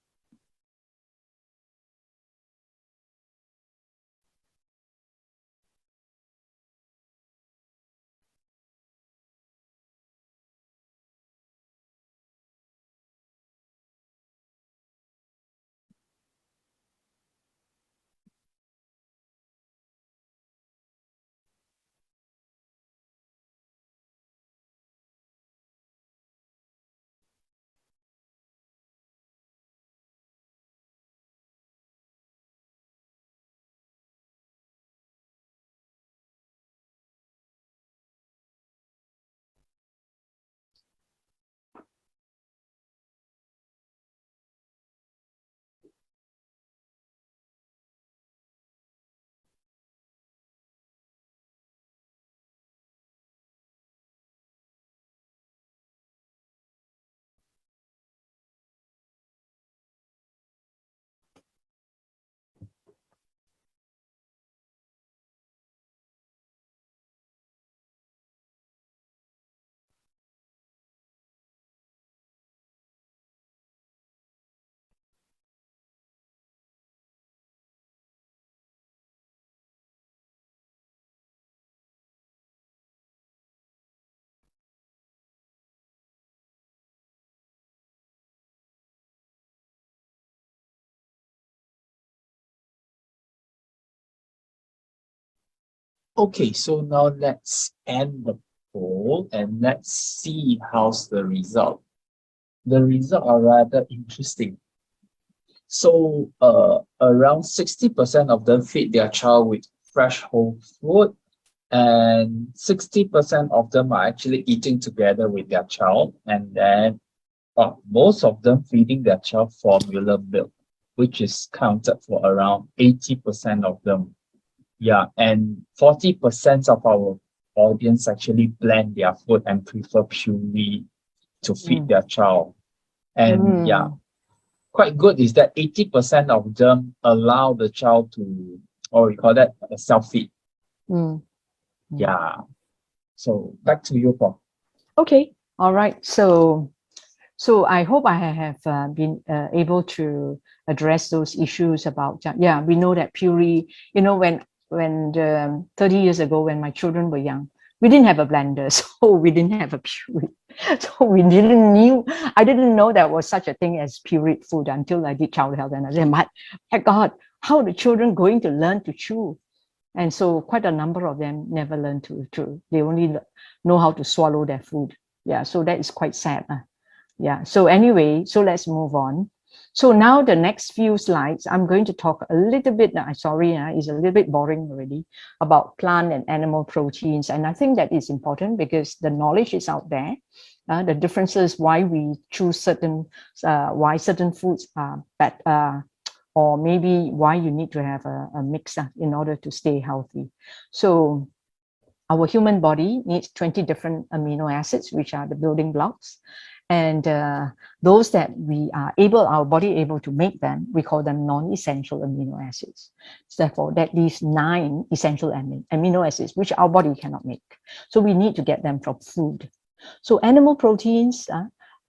Okay, so now let's end the poll and let's see how's the result. The results are rather interesting. So around 60% of them feed their child with fresh whole food, and 60% of them are actually eating together with their child, and then most of them feeding their child formula milk, which is counted for around 80% of them. Yeah, and 40% of our audience actually blend their food and prefer purely to feed their child. And yeah, quite good is that 80% of them allow the child to, or we call that a self-feed. Mm. Yeah. So back to you, Prof. Okay, all right. So I hope I have been able to address those issues about, yeah, we know that puree, you know, when 30 years ago, when my children were young, we didn't have a blender, so we didn't have a puree. So I didn't know there was such a thing as pureed food until I did child health. And I said, my God, how are the children going to learn to chew? And so quite a number of them never learn to chew. They only know how to swallow their food. Yeah, so that is quite sad. Yeah, so anyway, so let's move on. So now the next few slides, I'm going to talk a little bit, sorry, it's a little bit boring already, about plant and animal proteins. And I think that is important because the knowledge is out there. The differences why we choose why certain foods are bad, or maybe why you need to have a mix in order to stay healthy. So our human body needs 20 different amino acids, which are the building blocks. And those that our body able to make them, we call them non-essential amino acids. Therefore, that leaves 9 essential amino acids, which our body cannot make. So we need to get them from food. So animal proteins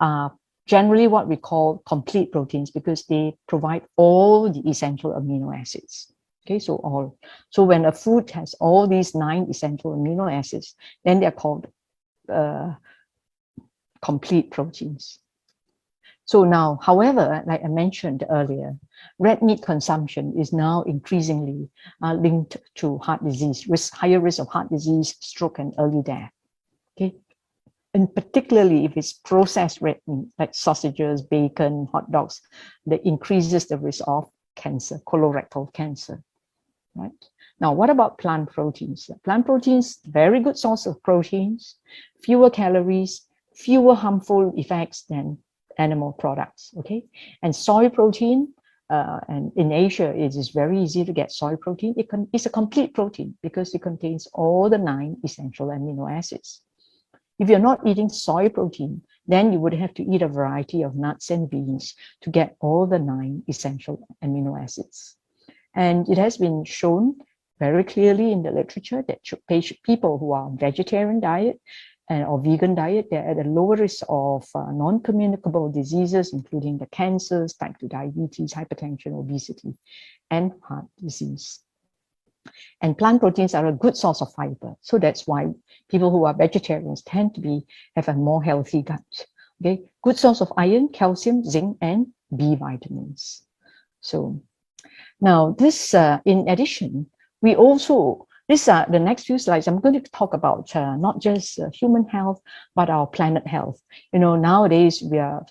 are generally what we call complete proteins because they provide all the essential amino acids. Okay, so when a food has all these 9 essential amino acids, then they're called complete proteins. So now, however, like I mentioned earlier, red meat consumption is now increasingly linked to heart disease, higher risk of heart disease, stroke, and early death. Okay, and particularly if it's processed red meat, like sausages, bacon, hot dogs, that increases the risk of cancer, colorectal cancer. Right. Now, what about plant proteins? Plant proteins, very good source of proteins, fewer calories, fewer harmful effects than animal products. Okay, and soy protein, and in Asia, it is very easy to get soy protein. It's a complete protein because it contains all the 9 essential amino acids. If you're not eating soy protein, then you would have to eat a variety of nuts and beans to get all the 9 essential amino acids. And it has been shown very clearly in the literature that people who are vegetarian diet or vegan diet, they're at a lower risk of non-communicable diseases, including the cancers, type 2 diabetes, hypertension, obesity, and heart disease. And plant proteins are a good source of fiber. So that's why people who are vegetarians tend to have a more healthy gut. Okay, good source of iron, calcium, zinc, and B vitamins. So now this, in addition, we also, these are the next few slides, I'm going to talk about not just human health, but our planet health. You know, nowadays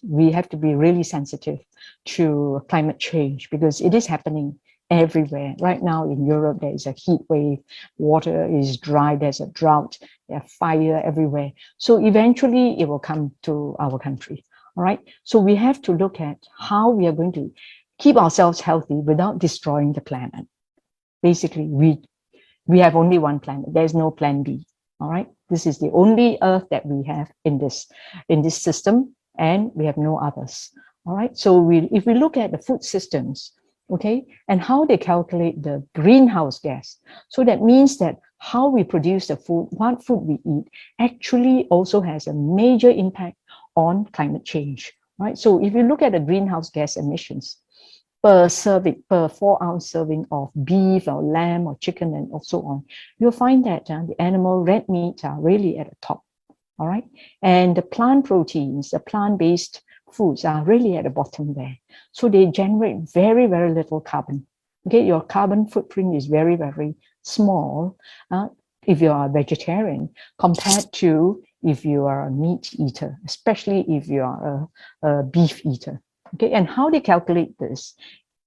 we have to be really sensitive to climate change because it is happening everywhere. Right now in Europe, there is a heat wave, water is dry, there's a drought, there's fire everywhere. So eventually it will come to our country. All right. So we have to look at how we are going to keep ourselves healthy without destroying the planet. Basically, we have only one planet. There's no plan B. All right. This is the only Earth that we have in this system, and we have no others. All right. So if we look at the food systems, okay, and how they calculate the greenhouse gas. So that means that how we produce the food, what food we eat, actually also has a major impact on climate change. Right. So if you look at the greenhouse gas emissions, per 4-ounce serving of beef or lamb or chicken and so on, you'll find that the animal red meat are really at the top. All right. And the plant proteins, the plant-based foods are really at the bottom there. So they generate very, very little carbon. Okay. Your carbon footprint is very, very small if you are a vegetarian compared to if you are a meat eater, especially if you are a beef eater. Okay, and how they calculate this,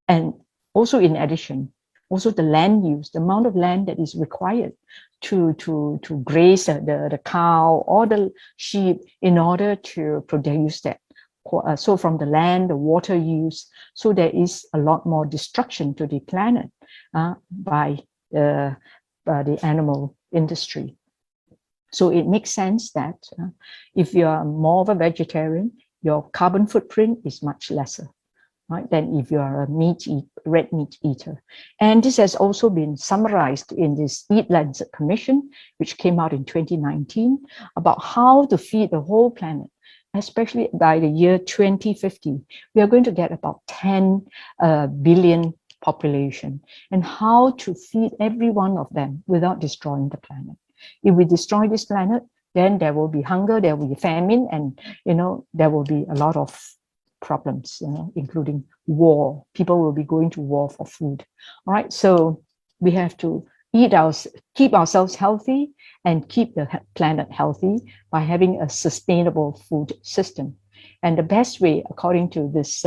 and also in addition, also the land use, the amount of land that is required to graze the cow or the sheep in order to produce that. So from the land, the water use, so there is a lot more destruction to the planet by the animal industry. So it makes sense that if you are more of a vegetarian, your carbon footprint is much lesser. right, than if you are a red meat eater. And this has also been summarized in this Eat Lancet Commission, which came out in 2019, about how to feed the whole planet, especially by the year 2050. We are going to get about 10 billion population, and how to feed every one of them without destroying the planet. If we destroy this planet, then there will be hunger, there will be famine, and there will be a lot of problems, including war. People will be going to war for food. All right, so we have to keep ourselves healthy and keep the planet healthy by having a sustainable food system. And the best way, according to this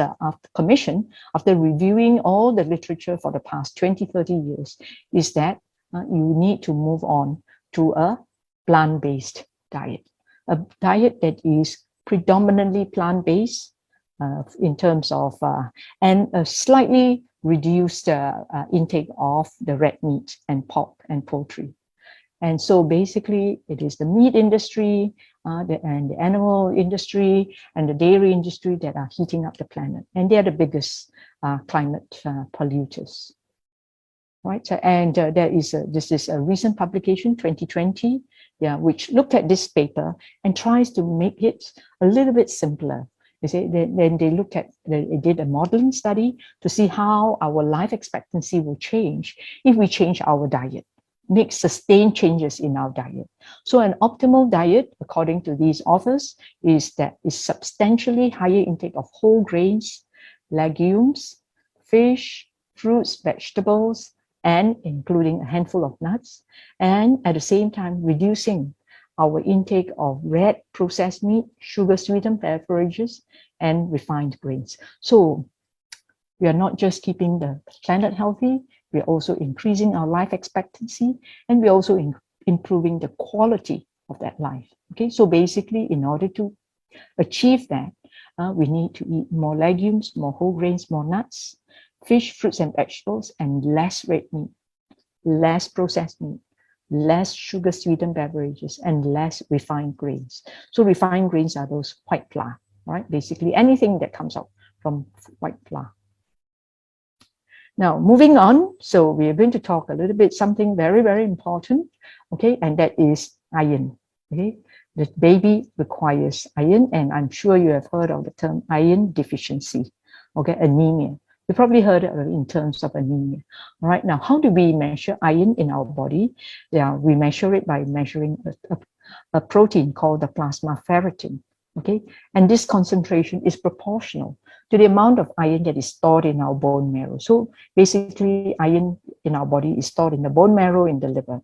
commission, after reviewing all the literature for the past 20, 30 years, is that you need to move on to a plant-based diet, a diet that is predominantly plant-based in terms of, and a slightly reduced intake of the red meat and pork and poultry. And so basically it is the meat industry and the animal industry and the dairy industry that are heating up the planet. And they are the biggest climate polluters. Right, so, and this is a recent publication, 2020, which looked at this paper and tries to make it a little bit simpler. Then they did a modeling study to see how our life expectancy will change if we change our diet, make sustained changes in our diet. So an optimal diet, according to these authors, is substantially higher intake of whole grains, legumes, fish, fruits, vegetables, and including a handful of nuts, and at the same time reducing our intake of red processed meat, sugar-sweetened beverages, and refined grains. So we are not just keeping the planet healthy, we are also increasing our life expectancy, and we're also improving the quality of that life. Okay, so basically, in order to achieve that, we need to eat more legumes, more whole grains, more nuts, fish, fruits, and vegetables, and less red meat, less processed meat, less sugar-sweetened beverages, and less refined grains. So refined grains are those white flour, right? Basically anything that comes out from white flour. Now, moving on, so we are going to talk a little bit something very, very important, okay, and that is iron, okay? The baby requires iron, and I'm sure you have heard of the term iron deficiency, okay, anemia. You probably heard it in terms of anemia. All right, now, how do we measure iron in our body? We measure it by measuring a protein called the plasma ferritin, okay? And this concentration is proportional to the amount of iron that is stored in our bone marrow. So basically, iron in our body is stored in the bone marrow, in the liver.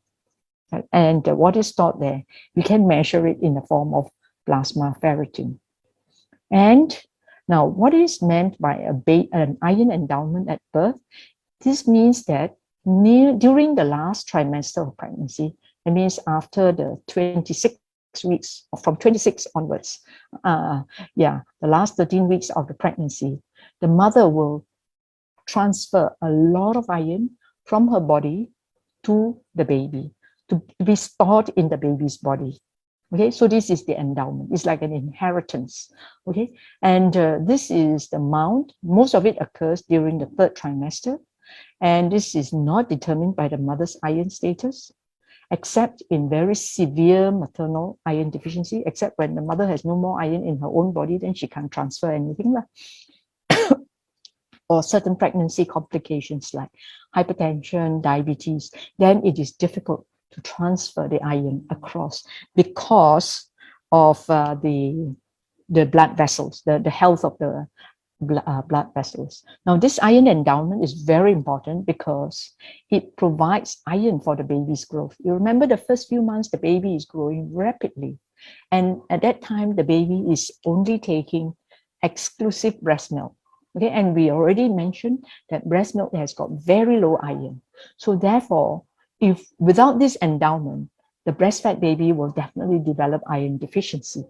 Right? And what is stored there, we can measure it in the form of plasma ferritin. And now, what is meant by an iron endowment at birth? This means that during the last trimester of pregnancy, it means after the 26 weeks, from 26 onwards, the last 13 weeks of the pregnancy, the mother will transfer a lot of iron from her body to the baby, to be stored in the baby's body. Okay, so this is the endowment. It's like an inheritance. Okay, and this is the amount. Most of it occurs during the third trimester, and this is not determined by the mother's iron status, except in very severe maternal iron deficiency, except when the mother has no more iron in her own body, then she can't transfer anything. Or certain pregnancy complications like hypertension, diabetes, then it is difficult to transfer the iron across because of the blood vessels, the health of the blood vessels. Now, this iron endowment is very important because it provides iron for the baby's growth. You remember the first few months, the baby is growing rapidly. And at that time, the baby is only taking exclusive breast milk. Okay, and we already mentioned that breast milk has got very low iron. So therefore, if without this endowment, the breastfed baby will definitely develop iron deficiency.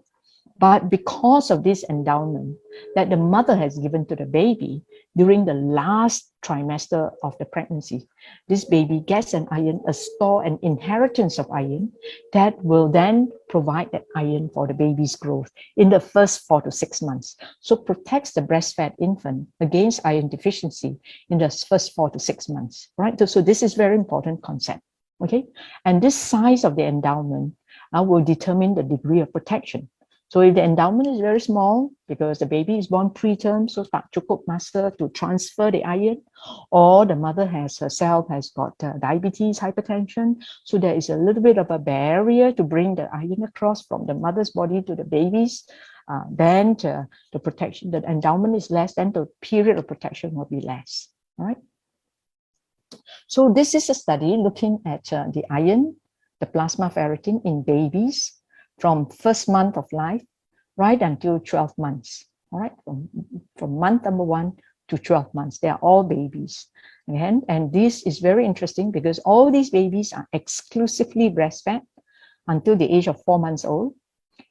But because of this endowment that the mother has given to the baby during the last trimester of the pregnancy, this baby gets an iron, a store, an inheritance of iron that will then provide that iron for the baby's growth in the first 4 to 6 months. So protects the breastfed infant against iron deficiency in the first 4 to 6 months, right? So this is very important concept, okay? And this size of the endowment will determine the degree of protection. So if the endowment is very small, because the baby is born preterm, so tak cukup masa to transfer the iron, or the mother herself has got diabetes, hypertension, so there is a little bit of a barrier to bring the iron across from the mother's body to the baby's, then the protection, the endowment is less, then the period of protection will be less, all right? So this is a study looking at the iron, the plasma ferritin in babies from first month of life right until 12 months, all right? From month number 1 to 12 months, they are all babies. And this is very interesting because all these babies are exclusively breastfed until the age of 4 months old.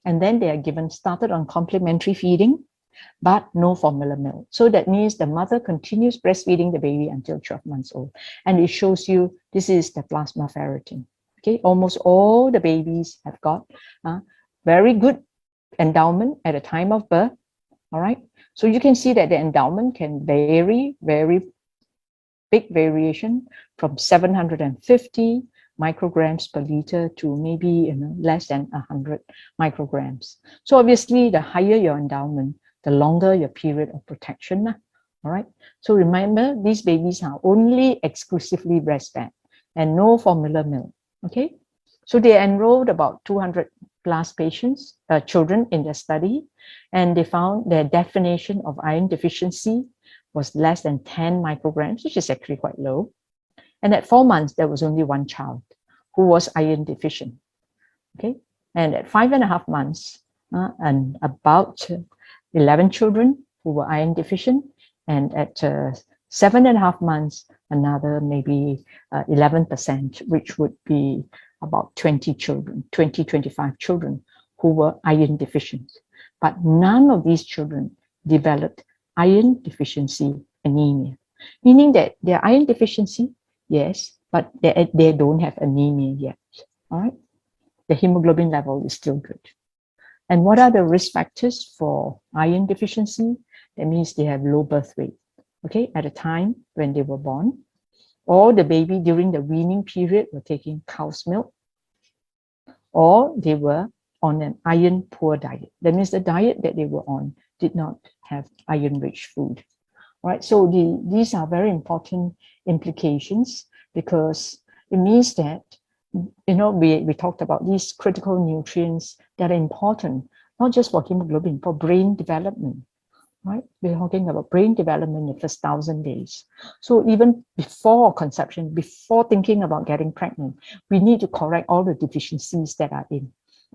And then they are started on complementary feeding, but no formula milk. So that means the mother continues breastfeeding the baby until 12 months old. And it shows you, this is the plasma ferritin. Okay, almost all the babies have got very good endowment at the time of birth, all right? So you can see that the endowment can vary, very big variation from 750 micrograms per liter to maybe less than 100 micrograms. So obviously, the higher your endowment, the longer your period of protection, all right? So remember, these babies are only exclusively breastfed and no formula milk. Okay, so they enrolled about 200 plus patients, children in their study, and they found their definition of iron deficiency was less than 10 micrograms, which is actually quite low. And at 4 months, there was only one child who was iron deficient. Okay, and at 5.5 months, and about 11 children who were iron deficient, and at 7.5 months, another maybe 11%, which would be about 20 children, 25 children who were iron deficient. But none of these children developed iron deficiency anemia, meaning that their iron deficiency, yes, but they don't have anemia yet, all right? The hemoglobin level is still good. And what are the risk factors for iron deficiency? That means they have low birth weight, okay, at the time when they were born, or the baby during the weaning period were taking cow's milk, or they were on an iron poor diet. That means the diet that they were on did not have iron rich food. All right, so these are very important implications because it means that, we talked about these critical nutrients that are important, not just for hemoglobin, for brain development. Right? We're talking about brain development in the first 1,000 days. So even before conception, before thinking about getting pregnant, we need to correct all the deficiencies that are in.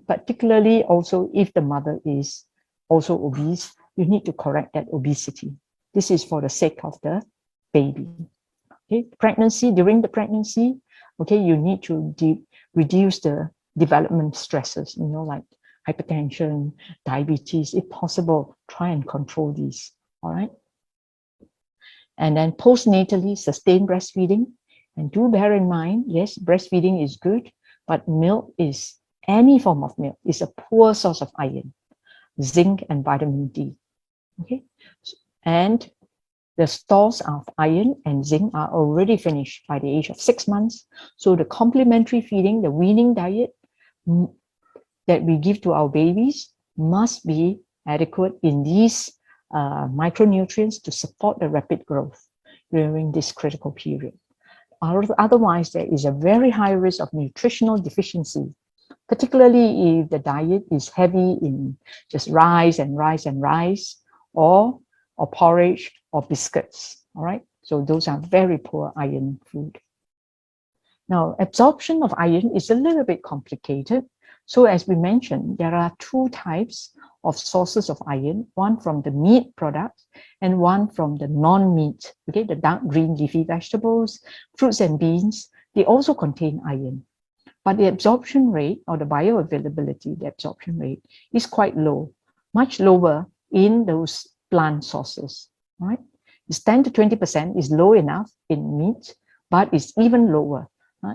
Particularly also if the mother is also obese, you need to correct that obesity. This is for the sake of the baby. Okay, during the pregnancy, okay, you need to reduce the development stresses, like hypertension, diabetes. If possible, try and control these, all right? And then postnatally, sustain breastfeeding. And do bear in mind, yes, breastfeeding is good, but any form of milk is a poor source of iron, zinc, and vitamin D, okay? And the stores of iron and zinc are already finished by the age of 6 months. So the complementary feeding, the weaning diet, that we give to our babies must be adequate in these micronutrients to support the rapid growth during this critical period. Otherwise, there is a very high risk of nutritional deficiency, particularly if the diet is heavy in just rice and rice and rice, or porridge or biscuits, all right? So those are very poor iron food. Now, absorption of iron is a little bit complicated. So as we mentioned, there are 2 types of sources of iron, one from the meat products and one from the non-meat, okay, the dark green leafy vegetables, fruits and beans, they also contain iron. But the absorption rate or the bioavailability, the absorption rate is quite low. much lower in those plant sources, right? It's 10 to 20% is low enough in meat, but it's even lower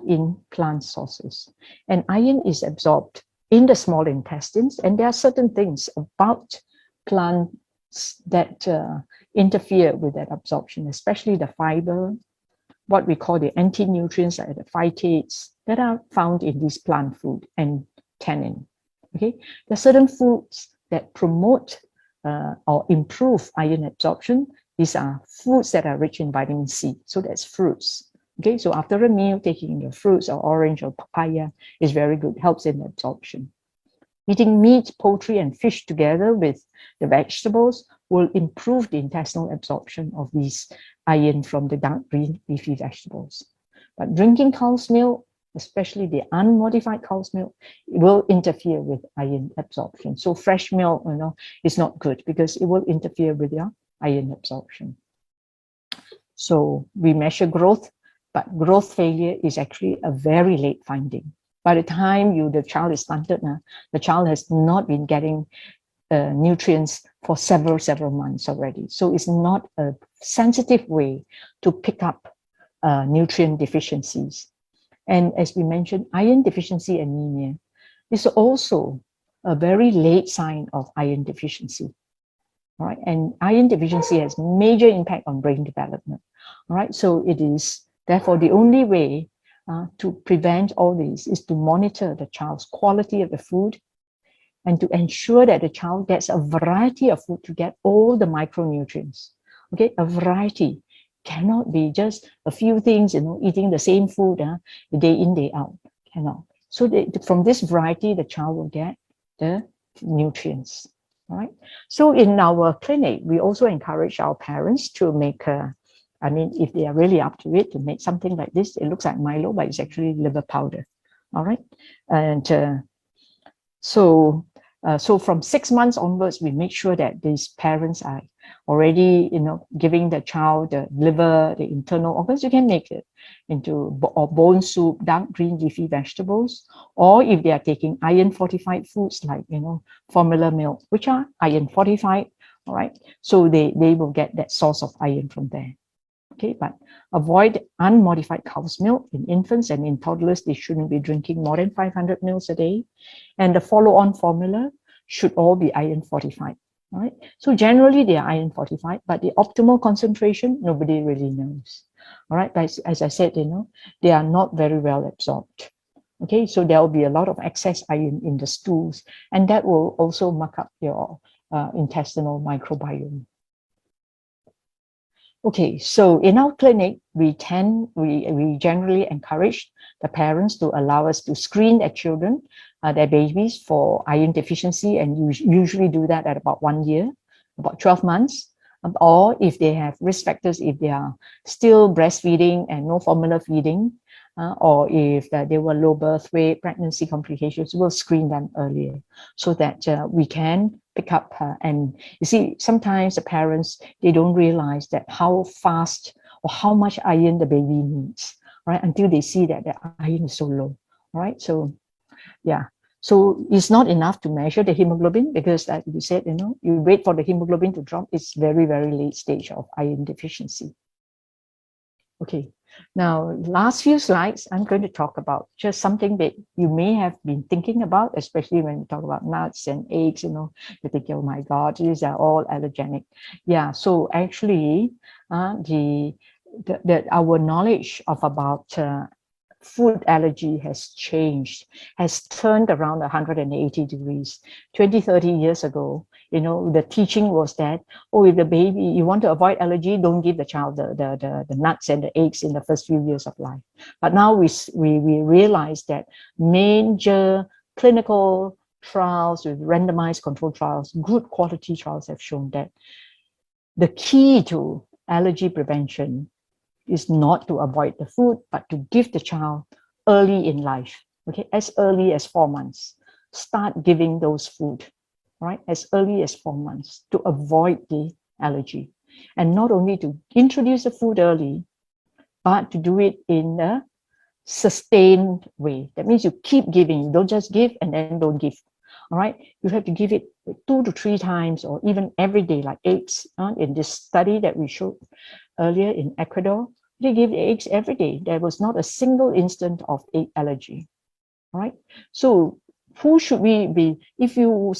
in plant sources. And iron is absorbed in the small intestines, and there are certain things about plants that interfere with that absorption, especially the fiber, what we call the anti-nutrients like the phytates that are found in this plant food, and tannin. Okay, there are certain foods that promote or improve iron absorption. These are foods that are rich in vitamin C. So that's fruits. Okay, so after a meal, taking the fruits or orange or papaya is very good, helps in absorption. Eating meat, poultry, and fish together with the vegetables will improve the intestinal absorption of these iron from the dark green leafy vegetables. But drinking cow's milk, especially the unmodified cow's milk, will interfere with iron absorption. So fresh milk, is not good because it will interfere with your iron absorption. So we measure growth, but growth failure is actually a very late finding. By the time the child is stunted, the child has not been getting nutrients for several months already. So it's not a sensitive way to pick up nutrient deficiencies. And as we mentioned, iron deficiency anemia is also a very late sign of iron deficiency. All right, and iron deficiency has major impact on brain development. All right, so it is therefore the only way to prevent all this is to monitor the child's quality of the food and to ensure that the child gets a variety of food to get all the micronutrients. Okay, a variety cannot be just a few things, eating the same food day in, day out, cannot. So from this variety, the child will get the nutrients. All right. So in our clinic, we also encourage our parents to make if they are really up to it, to make something like this. It looks like Milo, but it's actually liver powder. All right. And so from 6 months onwards, we make sure that these parents are already, giving the child the liver, the internal organs. You can make it into bone soup, dark green leafy vegetables, or if they are taking iron fortified foods like, formula milk, which are iron fortified. All right. So they will get that source of iron from there. Okay, but avoid unmodified cow's milk in infants, and in toddlers, they shouldn't be drinking more than 500 ml a day. And the follow-on formula should all be iron fortified. All right. So generally they are iron fortified, but the optimal concentration, nobody really knows. All right. But as I said, they are not very well absorbed. Okay. So there will be a lot of excess iron in the stools, and that will also muck up your intestinal microbiome. Okay, so in our clinic, we generally encourage the parents to allow us to screen their children, their babies, for iron deficiency, and usually do that at about 1 year, about 12 months. Or if they have risk factors, if they are still breastfeeding and no formula feeding, or if they were low birth weight, pregnancy complications, we'll screen them earlier so that we can pick up. And you see, sometimes the parents, they don't realize that how fast or how much iron the baby needs, right? Until they see that the iron is so low, right? So, yeah. So it's not enough to measure the hemoglobin because, like you said, you wait for the hemoglobin to drop. It's very, very late stage of iron deficiency. Okay. Now, last few slides, I'm going to talk about just something that you may have been thinking about, especially when we talk about nuts and eggs, you think, oh my God, these are all allergenic. Yeah, so actually, our knowledge of about food allergy has changed, has turned around 180 degrees. 20, 30 years ago, the teaching was that, if the baby, you want to avoid allergy, don't give the child the nuts and the eggs in the first few years of life. But now we realize that major clinical trials with randomized control trials, good quality trials, have shown that the key to allergy prevention is not to avoid the food, but to give the child early in life, okay, as early as 4 months. Start giving those food, right, as early as 4 months to avoid the allergy. And not only to introduce the food early, but to do it in a sustained way. That means you keep giving, you don't just give and then don't give. all right? You have to give it 2 to 3 times or even every day, like eggs. In this study that we showed earlier in Ecuador, they give eggs every day. There was not a single instant of egg allergy, all right? So who should we be? If you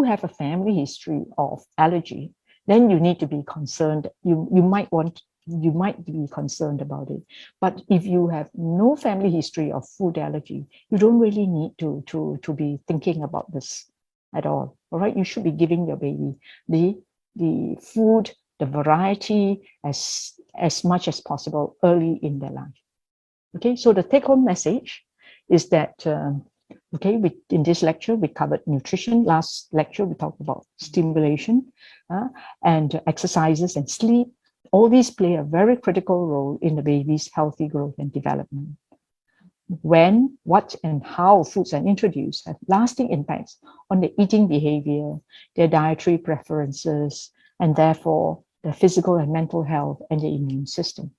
have a family history of allergy, then you need to be concerned. You might be concerned about it. But if you have no family history of food allergy, you don't really need to be thinking about this at all. All right, you should be giving your baby the food, the variety as much as possible early in their life. Okay, so the take-home message is that in this lecture we covered nutrition. Last lecture we talked about stimulation and exercises and sleep. All these play a very critical role in the baby's healthy growth and development. When, what, and how foods are introduced have lasting impacts on the eating behavior, their dietary preferences, and therefore their physical and mental health and the immune system.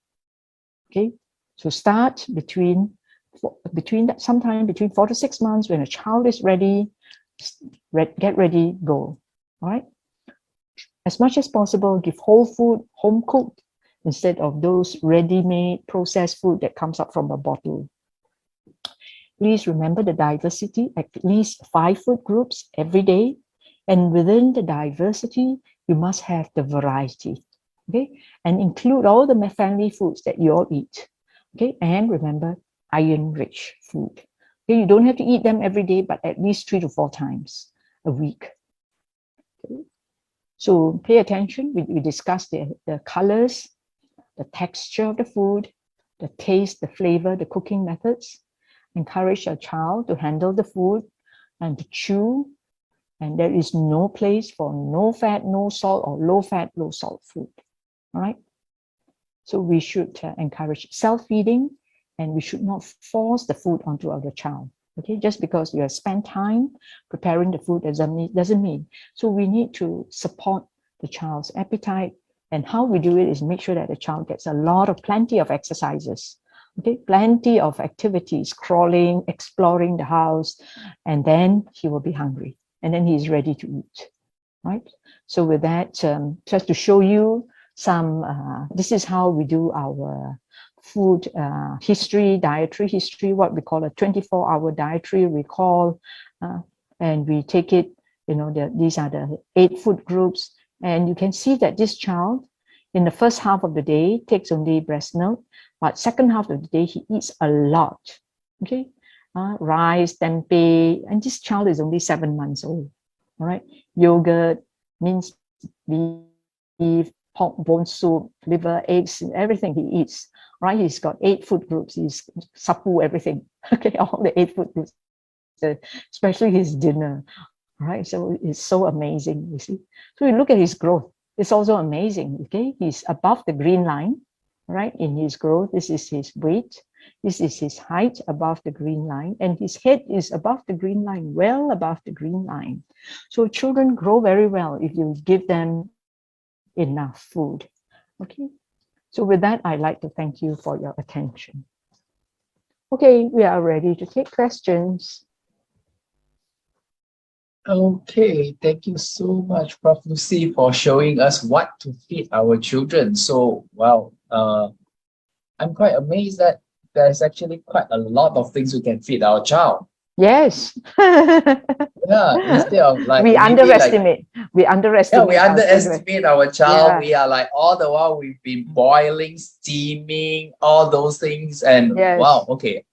Okay, so start sometime between 4 to 6 months when a child is ready. Get ready, go. All right. As much as possible, give whole food, home cooked, instead of those ready-made processed food that comes up from a bottle. Please remember the diversity, at least 5 food groups every day. And within the diversity, you must have the variety. Okay, and include all the family foods that you all eat. Okay, and remember iron-rich food. Okay, you don't have to eat them every day, but at least 3 to 4 times a week. Okay. So pay attention. We discussed the colors, the texture of the food, the taste, the flavor, the cooking methods. Encourage your child to handle the food and to chew. And there is no place for no fat, no salt, or low fat, low salt food. All right. So we should encourage self-feeding, and we should not force the food onto our child. Okay, just because you have spent time preparing the food doesn't mean. So we need to support the child's appetite, and how we do it is make sure that the child gets plenty of exercises. Okay, plenty of activities, crawling, exploring the house, and then he will be hungry, and then he's ready to eat. Right. So with that, just to show you some, this is how we do our food history, dietary history, what we call a 24-hour dietary recall. And we take it, these are the 8 food groups. And you can see that this child, in the first half of the day, takes only breast milk, but second half of the day, he eats a lot. Okay, rice, tempeh, and this child is only 7 months old. All right, yogurt, minced beef, pork bone soup, liver, eggs, everything he eats. Right, he's got 8 food groups. He's sapu everything. Okay, all the 8 food groups, especially his dinner. Right, so it's so amazing. You see, so you look at his growth. It's also amazing. Okay, he's above the green line. Right, in his growth, this is his weight. This is his height above the green line, and his head is above the green line, well above the green line. So children grow very well if you give them enough food. Okay, so with that, I'd like to thank you for your attention. Okay, we are ready to take questions. Okay, thank you so much, Prof. Lucy, for showing us what to feed our children. So, wow, I'm quite amazed that there's actually quite a lot of things we can feed our child. Yes. Yeah, instead of like we underestimate. We underestimate. Yeah, we underestimate our child. Yeah. We are like all the while we've been boiling, steaming, all those things, and yes. wow, okay.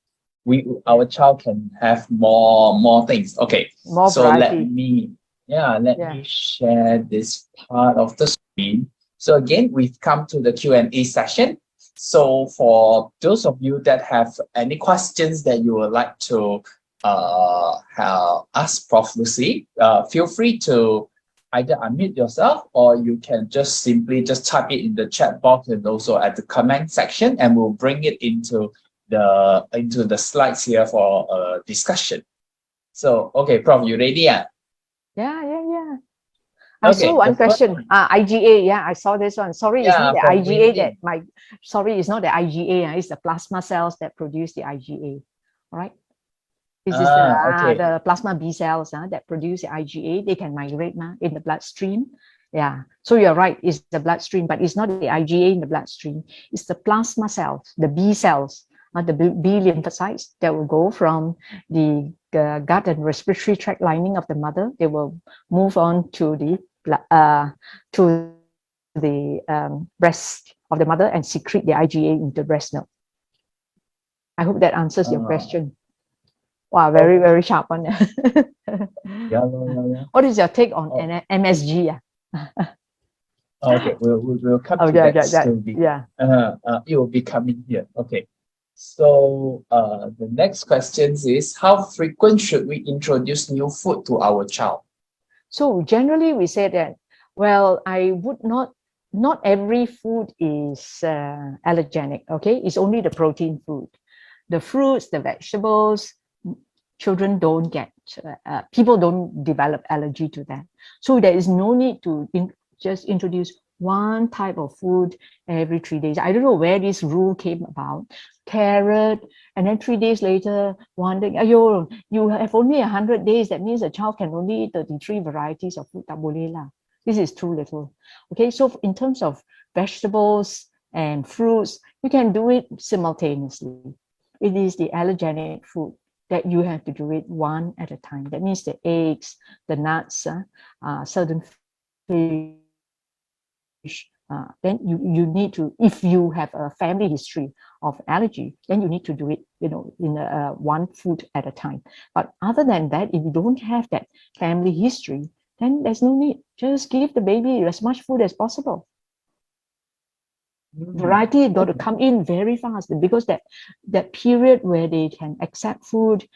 Our child can have more things. Okay. More so variety. let me share this part of the screen. So again, we've come to the Q&A session. So for those of you that have any questions that you would like to ask Prof. Lucy, feel free to either unmute yourself, or you can just simply type it in the chat box and also at the comment section, and we'll bring it into the slides here for discussion. So okay, Prof, you ready? Yeah. I saw one question. IgA, yeah, I saw this one. Sorry, it's not the IgA it's not the IgA, it's the plasma cells that produce the IgA. All right. This is Okay. the plasma B cells that produce the IgA. They can migrate in the bloodstream. Yeah, so you're right, it's the bloodstream, but it's not the IgA in the bloodstream. It's the plasma cells, the B cells, the B lymphocytes that will go from the gut and respiratory tract lining of the mother. They will move on to the breast of the mother and secrete the IgA into breast milk. I hope that answers your question. Wow, very, very sharp one. Yeah. What is your take on MSG? Okay, we'll come to that slowly. It will be coming here. Okay. So the next question is, how frequent should we introduce new food to our child? So generally we say that, well, I would not every food is allergenic, okay? It's only the protein food. The fruits, the vegetables, children don't get, people don't develop allergy to that. So there is no need to just introduce one type of food every 3 days. I don't know where this rule came about. Carrot, and then 3 days later, one day, ayo, you have only 100 days. That means a child can only eat 33 varieties of food. Tak boleh lah. This is too little. Okay, so in terms of vegetables and fruits, you can do it simultaneously. It is the allergenic food that you have to do it one at a time. That means the eggs, the nuts, certain fish. Then you need to, if you have a family history of allergy, then you need to do it, in one food at a time. But other than that, if you don't have that family history, then there's no need. Just give the baby as much food as possible. Variety got to come in very fast, because that period where they can accept food,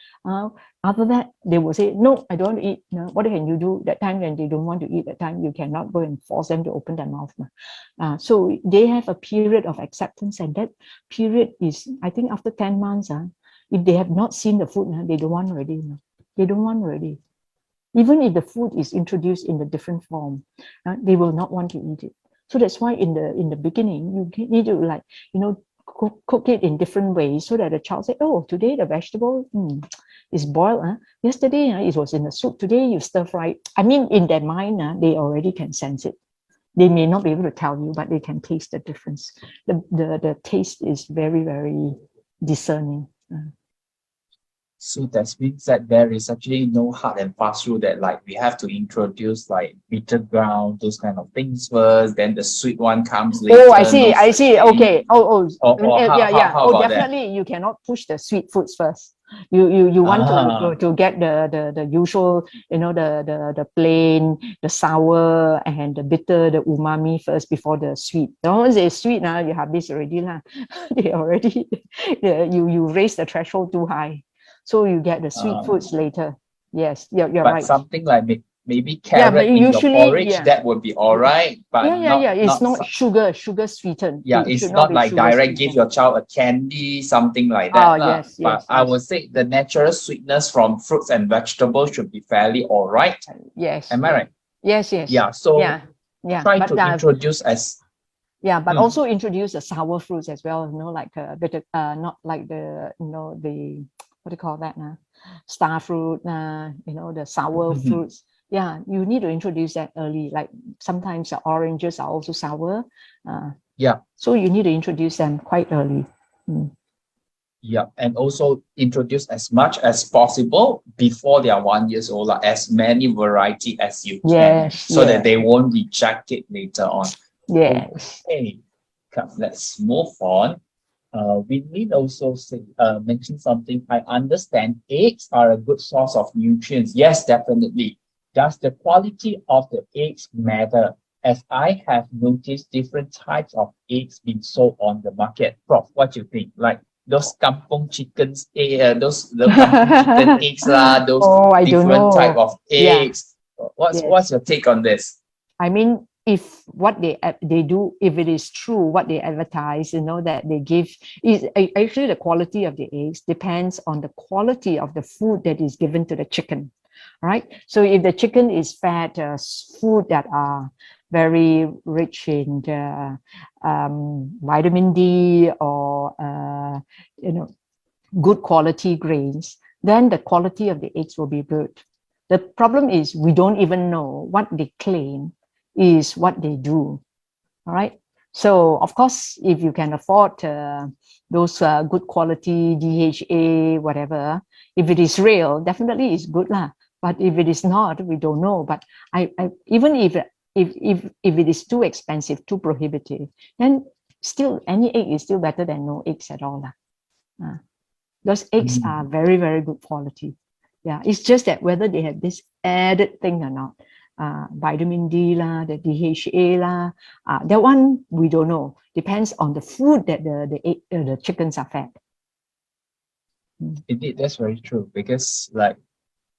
after that they will say, no, I don't want to eat. No, what can you do that time when they don't want to eat? That time you cannot go and force them to open their mouth. So they have a period of acceptance, and that period is, I think, after 10 months. If they have not seen the food, they don't want already. They don't want already. Even if the food is introduced in a different form, they will not want to eat it. So that's why in the beginning, you need to cook it in different ways, so that the child say, oh, today the vegetable is boiled. Yesterday it was in the soup. Today you stir fry. I mean, in their mind, they already can sense it. They may not be able to tell you, but they can taste the difference. The taste is very, very discerning. So that means that there is actually no hard and fast rule that we have to introduce bitter ground, those kind of things first, then the sweet one comes later. Oh, I see. Okay. How Definitely that? You cannot push the sweet foods first. You want to get the usual, the plain, the sour, and the bitter, the umami first before the sweet. Once it's sweet now, you have this already lah. They already you raise the threshold too high. So you get the sweet foods later. Yes, you're right. But something like maybe carrot in your porridge, that would be all right. But it's not sugar sweetened. Yeah, it's not like direct give your child a candy, something like that. Yes. I would say the natural sweetness from fruits and vegetables should be fairly all right. Yes. Am I right? Yes. Yeah. So try to introduce as. Yeah, but also introduce the sour fruits as well. Like a bit not like the the, what do you call that now? Star fruit, the sour fruits. Yeah, you need to introduce that early. Like sometimes the oranges are also sour. So you need to introduce them quite early. Yeah, and also introduce as much as possible before they are 1 year old, as many variety as you can, so that they won't reject it later on. Yes. Okay, come, let's move on. We need also mention something. I understand eggs are a good source of nutrients. Yes, definitely. Does the quality of the eggs matter? As I have noticed different types of eggs being sold on the market. Prof, what do you think? Like those kampung chickens, those kampung chicken eggs those different type of eggs. What's your take on this? I mean, if what they do, if it is true what they advertise, that they give, is actually the quality of the eggs depends on the quality of the food that is given to the chicken, right? So if the chicken is fed food that are very rich in vitamin D or good quality grains, then the quality of the eggs will be good. The problem is we don't even know what they claim is what they do. All right. So of course, if you can afford those good quality DHA, whatever, if it is real, definitely it's good lah. But if it is not, we don't know. But I even if it is too expensive, too prohibitive, then still any egg is still better than no eggs at all lah. Those eggs are very, very good quality. Yeah, it's just that whether they have this added thing or not. Vitamin D lah, the DHA lah, that one we don't know. Depends on the food that the chickens are fed. Indeed, that's very true, because like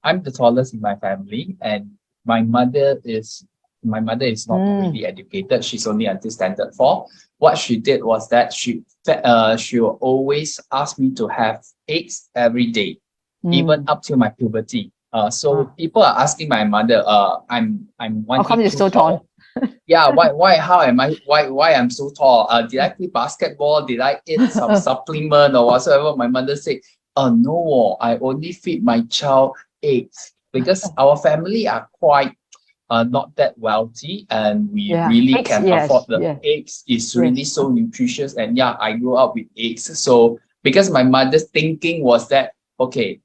I'm the tallest in my family, and my mother is not really educated. She's only until standard 4. What she did was that she will always ask me to have eggs every day, even up to my puberty. So people are asking my mother, I'm How come you're so tall? Yeah, why I'm so tall? Did I play basketball? Did I eat some supplement or whatsoever? My mother said, no, I only feed my child eggs, because our family are quite not that wealthy, and we really eggs, can afford the eggs. It's really so nutritious, and I grew up with eggs. So because my mother's thinking was that, okay,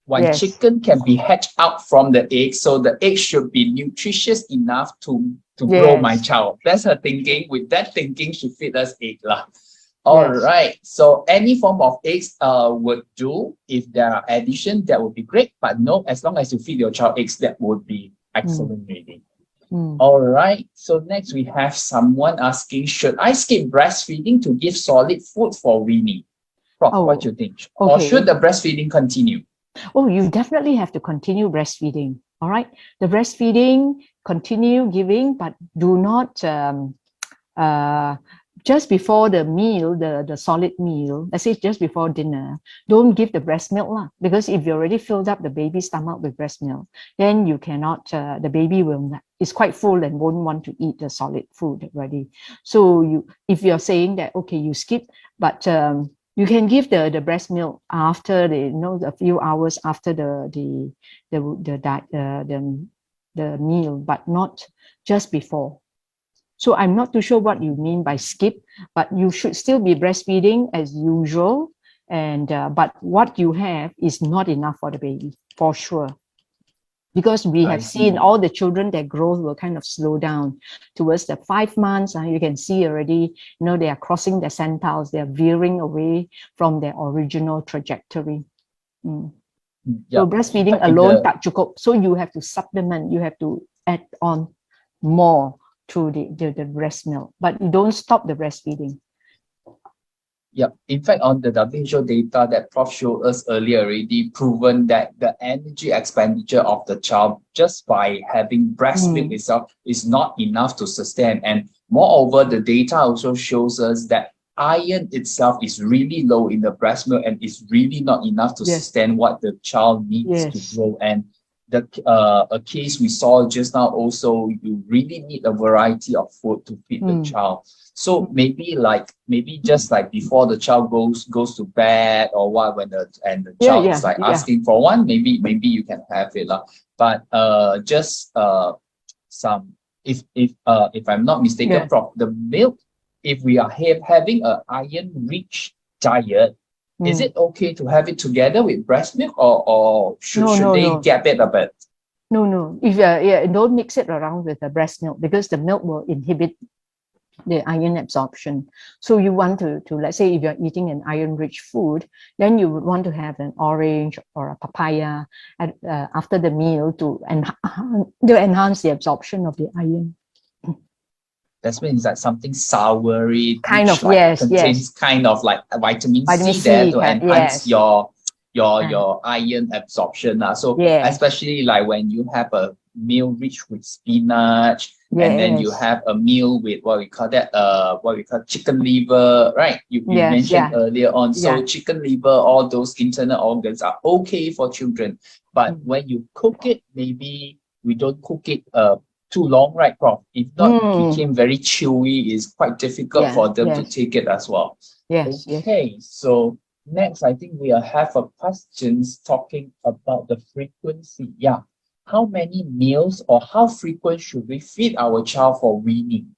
one chicken can be hatched out from the egg, so the egg should be nutritious enough to grow my child. That's her thinking. With that thinking, she feed us egg lah. All right. So any form of eggs would do. If there are addition, that would be great. But no, as long as you feed your child eggs, that would be excellent really. All right. So next we have someone asking, should I skip breastfeeding to give solid food for weaning? Prof, what do you think? Or should the breastfeeding continue? Oh, you definitely have to continue breastfeeding. All right. The breastfeeding, continue giving, but do not just before the meal, the solid meal, let's say just before dinner, don't give the breast milk lah. Because if you already filled up the baby's stomach with breast milk, then you cannot, the baby is quite full and won't want to eat the solid food already. So if you're saying that, okay, you skip, but you can give the breast milk after a few hours after the meal, but not just before. So I'm not too sure what you mean by skip, but you should still be breastfeeding as usual. And but what you have is not enough for the baby, for sure. Because we have seen all the children, their growth will kind of slow down towards the 5 months. You can see already, they are crossing the centiles, they are veering away from their original trajectory. So breastfeeding alone tak cukup. So you have to supplement, you have to add on more through the breast milk, but you don't stop the breastfeeding. Yep. In fact, on the WHO data that Prof showed us earlier, already proven that the energy expenditure of the child just by having breast milk itself is not enough to sustain. And moreover, the data also shows us that iron itself is really low in the breast milk and is really not enough to sustain what the child needs to grow. And a case we saw just now also, you really need a variety of food to feed the child. So maybe just like before the child goes to bed or what, when the child is asking for one, maybe you can have it lah. But just some, if I'm not mistaken, Prof, the milk, if we are having a iron rich diet, is it okay to have it together with breast milk, or should they gap it a bit? No. If don't mix it around with the breast milk, because the milk will inhibit the iron absorption. So you want to let's say if you're eating an iron-rich food, then you would want to have an orange or a papaya after the meal to enhance the absorption of the iron. That means that something soury, kind of, contains kind of like vitamin C there to enhance your iron absorption. So especially like when you have a meal rich with spinach, and then you have a meal with what we call chicken liver, right? You mentioned earlier on. So chicken liver, all those internal organs are okay for children. But when you cook it, maybe we don't cook it too long, right, Prof? If not, it became very chewy. It's quite difficult for them to take it as well. Yes. Okay, so Next, I think we have a questions talking about the frequency. Yeah. How many meals or how frequent should we feed our child for weaning?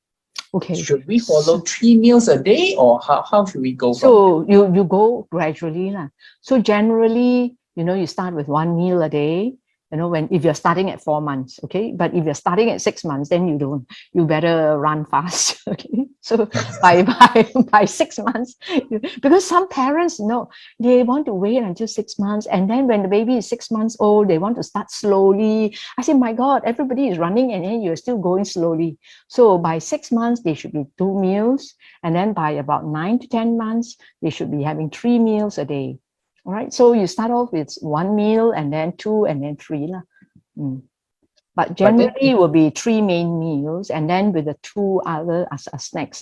Okay. Should we follow 3 meals a day, or how should we go from So you go gradually lah. So generally, you start with 1 meal a day. If you're starting at 4 months, okay. But if you're starting at 6 months, then you better run fast, okay. So by 6 months, because some parents, they want to wait until 6 months, and then when the baby is 6 months old, they want to start slowly. I say, my God, everybody is running, and then you're still going slowly. So by 6 months, they should be 2 meals. And then by about 9 to 10 months, they should be having 3 meals a day. All right. So you start off with 1 meal and then 2 and then 3. But generally it will be 3 main meals and then with the 2 other snacks.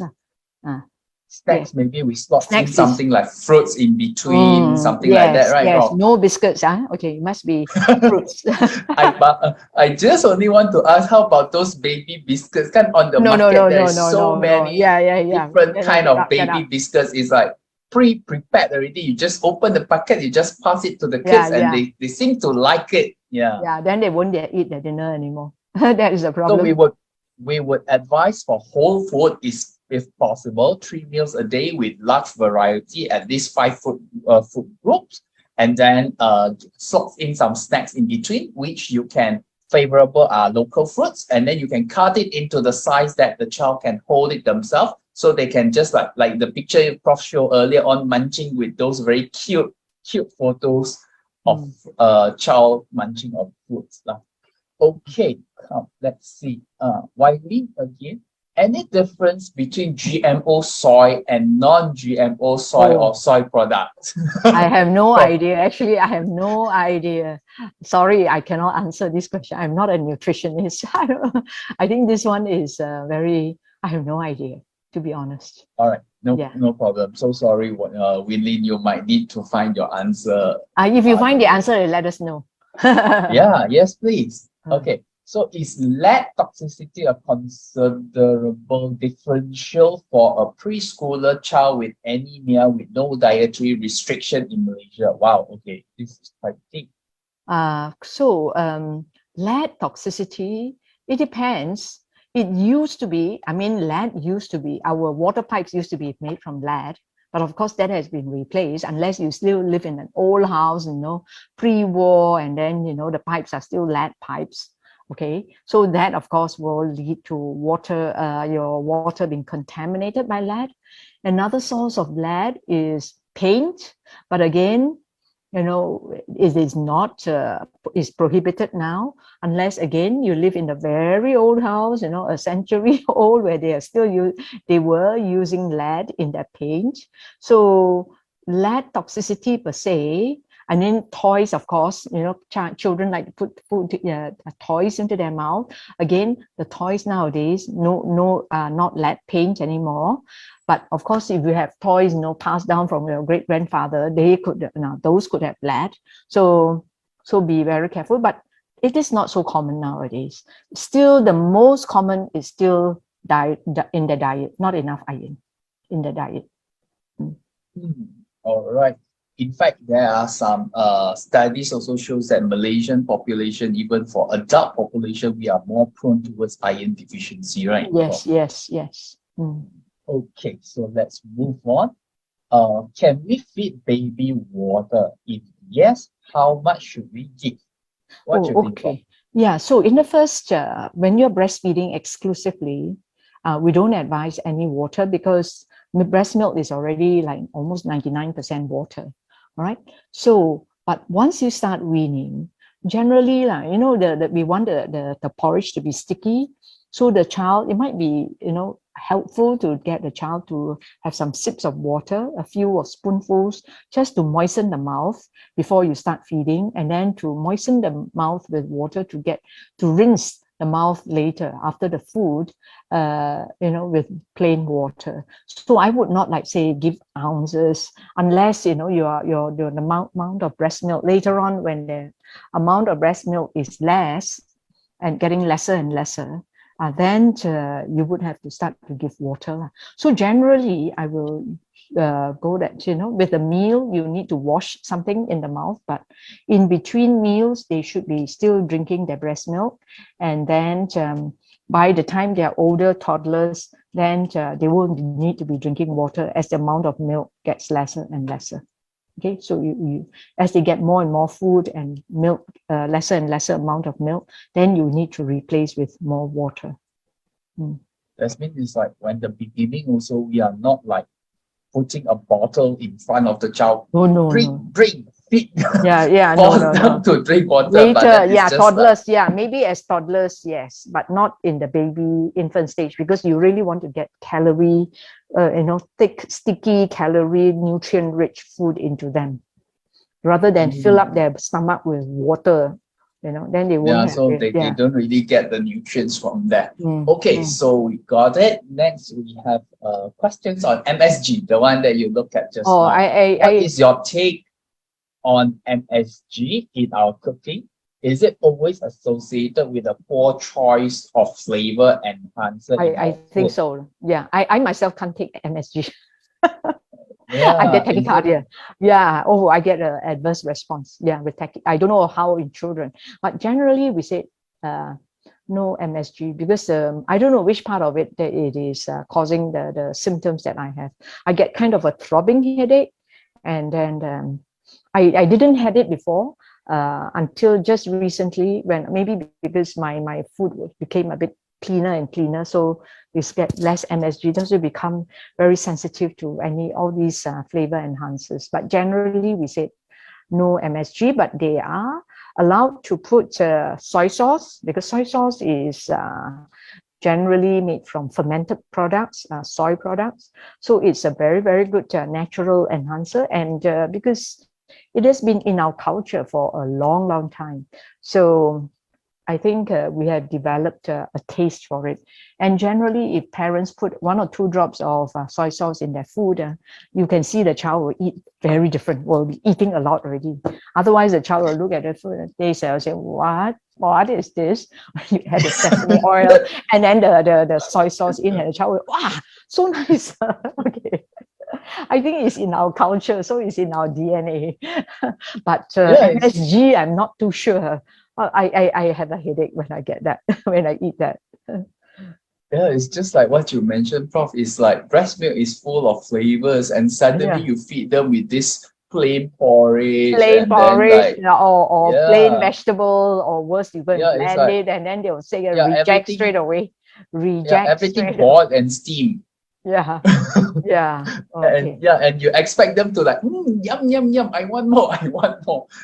Snacks, maybe we slot in something like fruits in between, something like that, right? Yes, Prof? no biscuits. Okay, it must be fruits. I just only want to ask, how about those baby biscuits? On the market, there's so many different kind of baby biscuits. It's like pre-prepared already. You just open the packet, you just pass it to the kids, and they seem to like it. Yeah, then they won't eat the dinner anymore. That is the problem. So we would advise for whole food is, if possible, 3 meals a day with large variety, at least 5 food groups, and then slot in some snacks in between, which you can favorable local fruits, and then you can cut it into the size that the child can hold it themselves, so they can just like the picture Prof showed earlier on, munching with those very cute photos of child munching of fruits. Okay, let's see. Wiley again. Any difference between GMO soy and non-GMO soy or soy products? I have no idea. Actually, I have no idea. Sorry, I cannot answer this question. I'm not a nutritionist. I think this one is I have no idea, to be honest. All right, no problem. So sorry, Weaning, you might need to find your answer. If you find the answer, let us know. Yes, please. Okay. So is lead toxicity a considerable differential for a preschooler child with anemia with no dietary restriction in Malaysia? Wow, okay, this is quite deep. Lead toxicity, it depends. It used to be, lead used to be, our water pipes used to be made from lead. But of course, that has been replaced unless you still live in an old house, pre-war, and then, the pipes are still lead pipes. Okay, so that of course will lead to your water being contaminated by lead. Another source of lead is paint, but again, it is not is prohibited now, unless again you live in a very old house, a century old, where they were using lead in their paint. So lead toxicity per se. And then toys, of course, children like to put toys into their mouth. Again, the toys nowadays, not lead paint anymore. But of course, if you have toys, passed down from your great grandfather, those could have lead. So be very careful. But it is not so common nowadays. Still, the most common is still in the diet. Not enough iron in the diet. All right. In fact, there are some studies also shows that Malaysian population, even for adult population, we are more prone towards iron deficiency, right? Yes. Okay, so let's move on. Can we feed baby water? If yes, how much should we give? What do you think? Okay. Yeah, so in the first, when you're breastfeeding exclusively, we don't advise any water because breast milk is already like almost 99% water. All right. So, but once you start weaning, generally, we want the porridge to be sticky. So the child, it might be, helpful to get the child to have some sips of water, a few of spoonfuls, just to moisten the mouth before you start feeding, and then to moisten the mouth with water to rinse the mouth later after the food, with plain water. So I would not give ounces unless, the amount of breast milk later on, when the amount of breast milk is less and getting lesser and lesser, then you would have to start to give water. So generally, I will go that, with a meal, you need to wash something in the mouth, but in between meals, they should be still drinking their breast milk. And then by the time they are older toddlers, then they won't need to be drinking water as the amount of milk gets lesser and lesser. Okay, so you as they get more and more food and milk, lesser and lesser amount of milk, then you need to replace with more water. That means it's like when the beginning also, we are not like putting a bottle in front of the child. No, Drink, feed. Yeah, no. To drink water. Later, toddlers, maybe as toddlers, yes, but not in the baby infant stage, because you really want to get calorie, thick, sticky, calorie, nutrient-rich food into them, rather than fill up their stomach with water. Then they won't have so it. they don't really get the nutrients from that. Okay, so we got it. Next, we have questions on MSG, the one that you looked at just now. What is your take on MSG in our cooking? Is it always associated with a poor choice of flavor enhancer? I think so. Yeah, I myself can't take MSG. I get tachycardia. I get an adverse response. With I don't know how in children, but generally we say no MSG, because I don't know which part of it that it is causing the symptoms that I have. I get kind of a throbbing headache, and then I didn't had it before until just recently, when maybe because my food became a bit cleaner and cleaner, so we get less MSG. Those will become very sensitive to all these flavor enhancers. But generally, we say no MSG, but they are allowed to put soy sauce, because soy sauce is generally made from fermented products, soy products. So it's a very, very good natural enhancer, and because it has been in our culture for a long, long time. So I think we have developed a taste for it. And generally, if parents put 1 or 2 drops of soy sauce in their food, you can see the child will eat very different, will be eating a lot already. Otherwise, the child will look at the food and they say, what is this? You add the sesame oil and then the soy sauce in, and the child will, wow, so nice. Okay. I think it's in our culture, so it's in our DNA. But MSG, I'm not too sure. I have a headache when I get that, when I eat that. It's just like what you mentioned, Prof. It's like breast milk is full of flavors, and suddenly you feed them with this plain porridge. Then like, or plain vegetable, or worse, you go and blend like, it, and then they will say reject straight away. Everything boiled and steamed. Okay. And you expect them to like, yum, yum, yum, I want more.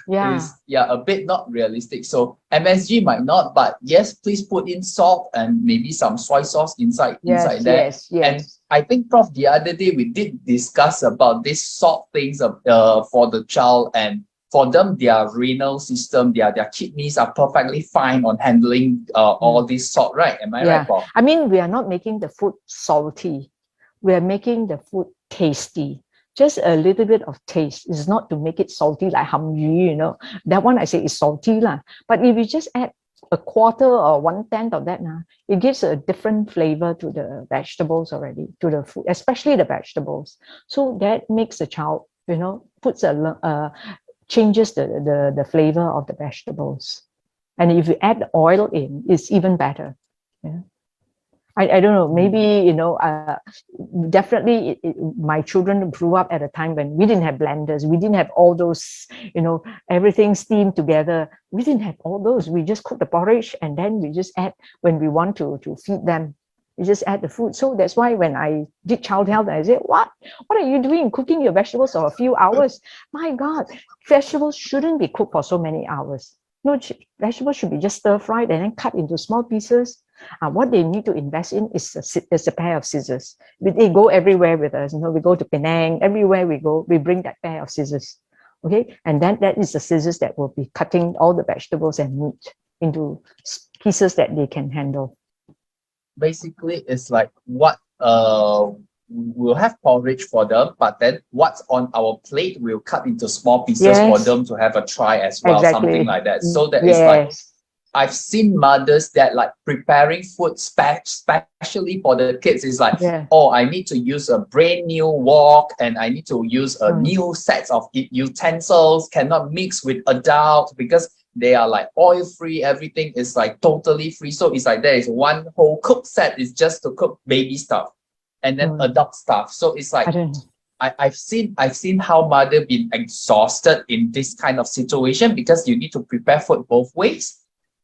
It's a bit not realistic. So MSG might not, but yes, please put in salt and maybe some soy sauce inside there. Yes. And I think, Prof, the other day we did discuss about this salt things for the child, and for them, their renal system, their kidneys are perfectly fine on handling all this salt, right? Am I right, Prof? I mean, we are not making the food salty. We are making the food tasty. Just a little bit of taste. It's not to make it salty like hamyu, That one I say is salty lah. But if you just add a quarter or 1/10 of that, it gives a different flavor to the vegetables already, to the food, especially the vegetables. So that makes the child, puts changes the flavor of the vegetables. And if you add oil in, it's even better. I don't know, maybe, definitely my children grew up at a time when we didn't have blenders. We didn't have all those, everything steamed together. We didn't have all those. We just cook the porridge, and then we just add when we want to feed them. We just add the food. So that's why when I did child health, I said, what are you doing cooking your vegetables for a few hours? My God, vegetables shouldn't be cooked for so many hours. No, vegetables should be just stir-fried and then cut into small pieces. What they need to invest in is a pair of scissors. They go everywhere with us. We go to Penang, everywhere we go, we bring that pair of scissors. Okay, and then that is the scissors that will be cutting all the vegetables and meat into pieces that they can handle. Basically, it's like what we'll have porridge for them, but then what's on our plate we'll cut into small pieces for them to have a try as well, something like that. So that it's like I've seen mothers that like preparing food especially for the kids is like, Yeah. oh, I need to use a brand new wok and I need to use a new set of utensils, cannot mix with adults because they are like oil free, everything is like totally free. So it's like there is one whole cook set is just to cook baby stuff and then adult stuff. So it's like I've seen how mother been exhausted in this kind of situation because you need to prepare food both ways.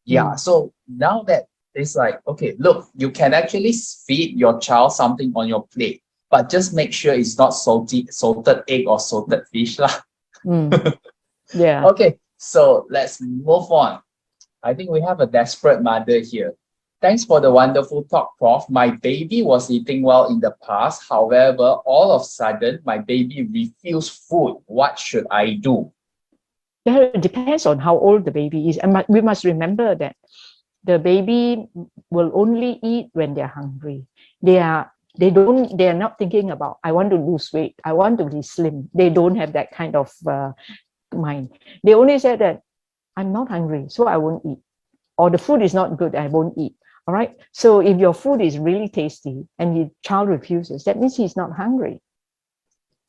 Yeah. So now that it's like, okay, look, you can actually feed your child something on your plate, but just make sure it's not salted egg or salted fish lah. Yeah. Okay. So let's move on. I think we have a desperate mother here. Thanks for the wonderful talk, Prof. My baby was eating well in the past. However, all of a sudden, my baby refused food. What should I do? Yeah, it depends on how old the baby is. And we must remember that the baby will only eat when they're hungry. They are not thinking about, I want to lose weight, I want to be slim. They don't have that kind of mind. They only say that I'm not hungry, so I won't eat. Or the food is not good, I won't eat. All right. So if your food is really tasty and your child refuses, that means he's not hungry.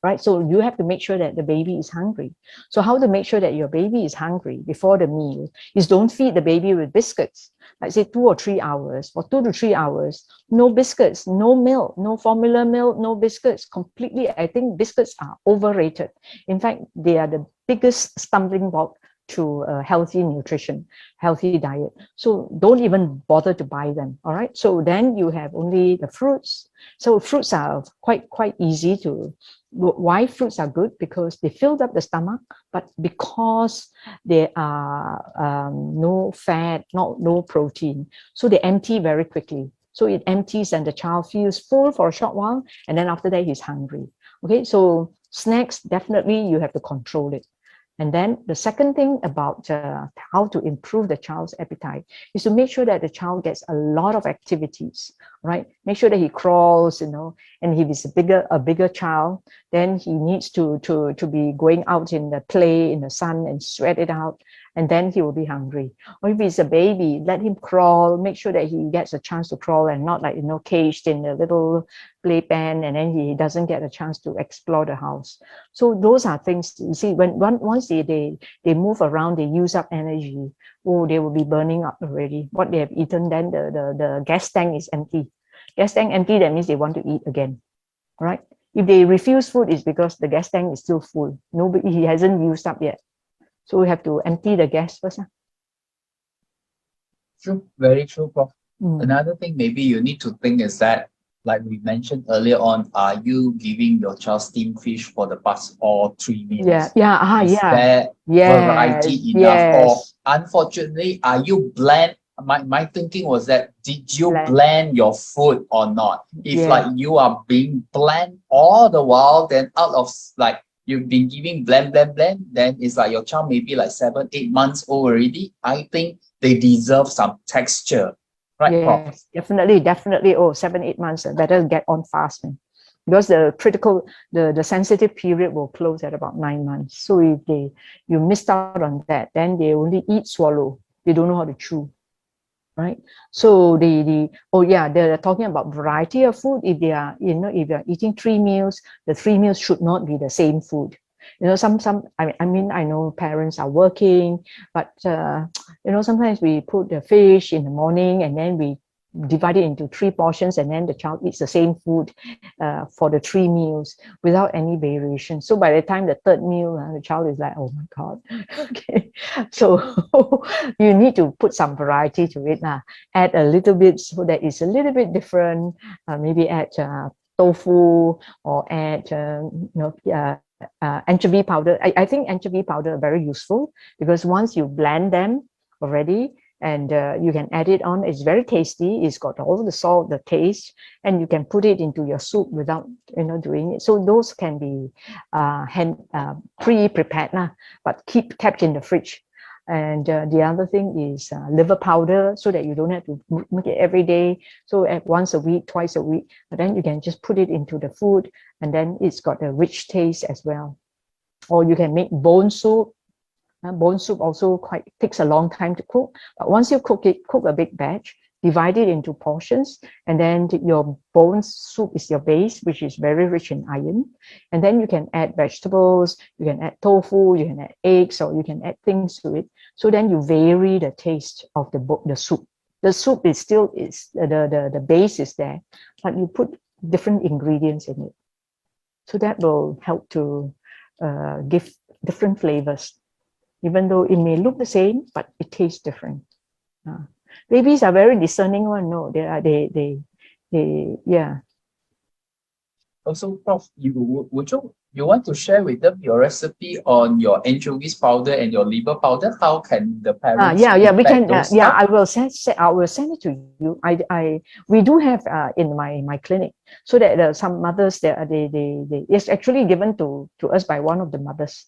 Right. So you have to make sure that the baby is hungry. So how to make sure that your baby is hungry before the meal is don't feed the baby with biscuits. Like say 2 or 3 hours, for 2 to 3 hours, no biscuits, no milk, no formula milk, no biscuits. Completely, I think biscuits are overrated. In fact, they are the biggest stumbling block to healthy nutrition, healthy diet. So don't even bother to buy them. All right. So then you have only the fruits. So fruits are quite easy to. Why fruits are good? Because they filled up the stomach, but because there are no fat, no protein, so they empty very quickly. So it empties and the child feels full for a short while, and then after that he's hungry. Okay, so snacks, definitely you have to control it. And then the second thing about how to improve the child's appetite is to make sure that the child gets a lot of activities, right? Make sure that he crawls, and if he's a bigger child, then he needs to be going out in the play, in the sun and sweat it out, and then he will be hungry. Or if he's a baby, let him crawl, make sure that he gets a chance to crawl and not like, caged in a little playpen, and then he doesn't get a chance to explore the house. So those are things, you see, once they move around, they use up energy, they will be burning up already. What they have eaten, then the gas tank is empty. Gas tank empty, that means they want to eat again, right? If they refuse food, it's because the gas tank is still full. He hasn't used up yet. So we have to empty the gas first. True, very true, Prof. Another thing maybe you need to think is that, like we mentioned earlier on, are you giving your child steamed fish for the past all 3 meals? Is there variety enough? Or unfortunately, are you bland? My thinking was that, did you blend your food or not? If like you are being bland all the while, then out of like you've been giving blend, then it's like your child may be like 7, 8 months old already. I think they deserve some texture. Right, Prof? Definitely. 7, 8 months, better get on fast, man. Because the sensitive period will close at about 9 months. So if you missed out on that, then they only eat, swallow. They don't know how to chew. Right. So they're talking about variety of food. If they are, if you're eating 3 meals, the 3 meals should not be the same food. I know parents are working, but sometimes we put the fish in the morning and then we divide it into 3 portions, and then the child eats the same food for the 3 meals without any variation. So by the time the 3rd meal, the child is like, oh my God. Okay. So you need to put some variety to it. Add a little bit so that it's a little bit different. Maybe add tofu or add anchovy powder. I think anchovy powder are very useful because once you blend them already, and you can add it on. It's very tasty. It's got all the salt, the taste, and you can put it into your soup without doing it. So those can be pre-prepared, but kept in the fridge. And the other thing is liver powder, so that you don't have to make it every day. So at once a week, twice a week, but then you can just put it into the food, and then it's got a rich taste as well. Or you can make bone soup. Bone soup also quite takes a long time to cook, but once you cook a big batch, divide it into portions, and then your bone soup is your base, which is very rich in iron. And then you can add vegetables, you can add tofu, you can add eggs, or you can add things to it. So then you vary the taste of the soup. The soup is still the base is there, but you put different ingredients in it. So that will help to give different flavors, even though it may look the same, but it tastes different. Babies are very discerning one. No, yeah. Also, Prof, you want to share with them your recipe on your anchovies powder and your liver powder? How can the parents we can. those Yeah, stuff? I will send it to you. We do have in my clinic, so that some mothers it's actually given to us by one of the mothers.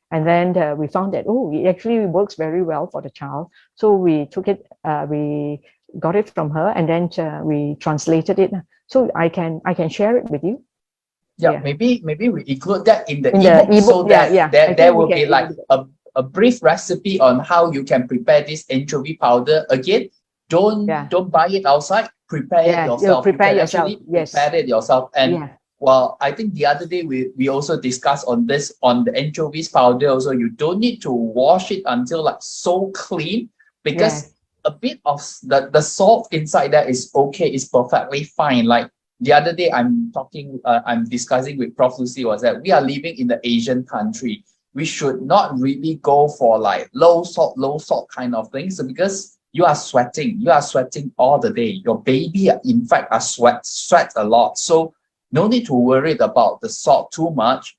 And then we found that, it actually works very well for the child. So we took it, we got it from her, and then we translated it. So I can share it with you. Yeah, maybe we include that in the ebook, ebook, so that there will be like a a brief recipe on how you can prepare this anchovy powder. Again, don't buy it outside. Prepare it yourself. Prepare you can yourself. actually prepare it yourself. And well, I think the other day we also discussed on this, on the anchovies powder also, you don't need to wash it until like so clean, because a bit of the salt inside that is okay, is perfectly fine. Like the other day I'm discussing with Prof Lucy was that we are living in the Asian country. We should not really go for like low salt kind of things, because you are sweating all the day. Your baby, in fact, sweat a lot. So no need to worry about the salt too much.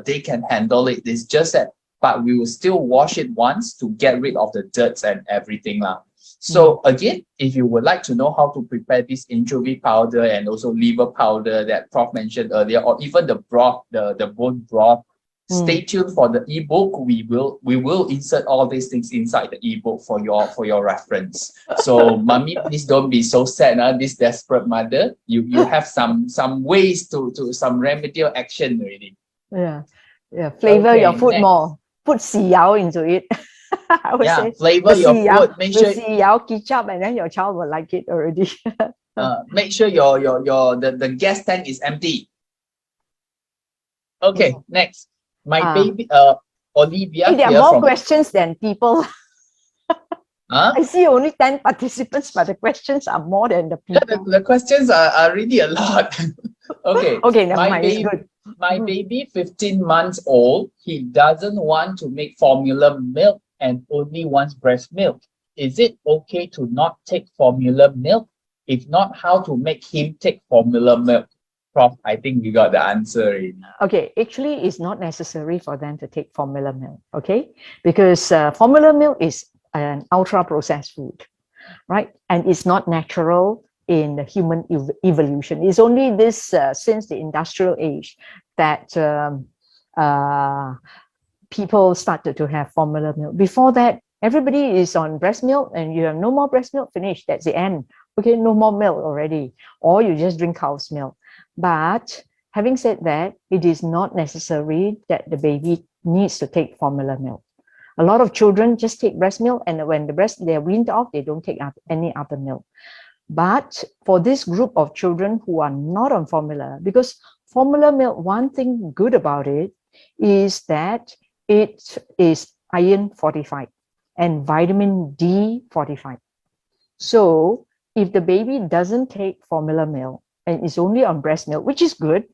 They can handle it. It's just that, but we will still wash it once to get rid of the dirt and everything lah. So again, if you would like to know how to prepare this anchovy powder and also liver powder that Prof mentioned earlier, or even the broth, the bone broth, stay tuned for the ebook. We will insert all these things inside the ebook for your reference. So mommy, please don't be so sad. This desperate mother, you have some ways to some remedial action already. Flavor your food more. Put siyao into it. I would say flavor your food. Make sure siyao ketchup, and then your child will like it already. Make sure the gas tank is empty. Okay, next. My baby, Olivia. There are more questions than people. I see only 10 participants, but the questions are more than the people. The questions are really a lot. Okay. My baby, 15 months old, he doesn't want to make formula milk and only wants breast milk. Is it okay to not take formula milk? If not, how to make him take formula milk? Prof, I think you got the answer already. Okay, actually, it's not necessary for them to take formula milk, okay? Because formula milk is an ultra-processed food, right? And it's not natural in the human evolution. It's only this, since the industrial age, that people started to have formula milk. Before that, everybody is on breast milk, and you have no more breast milk, finished, that's the end. Okay, no more milk already. Or you just drink cow's milk. But having said that, it is not necessary that the baby needs to take formula milk. A lot of children just take breast milk, and when they're weaned off, they don't take any other milk. But for this group of children who are not on formula, because formula milk, one thing good about it is that it is iron fortified and vitamin D fortified. So if the baby doesn't take formula milk and is only on breast milk, which is good,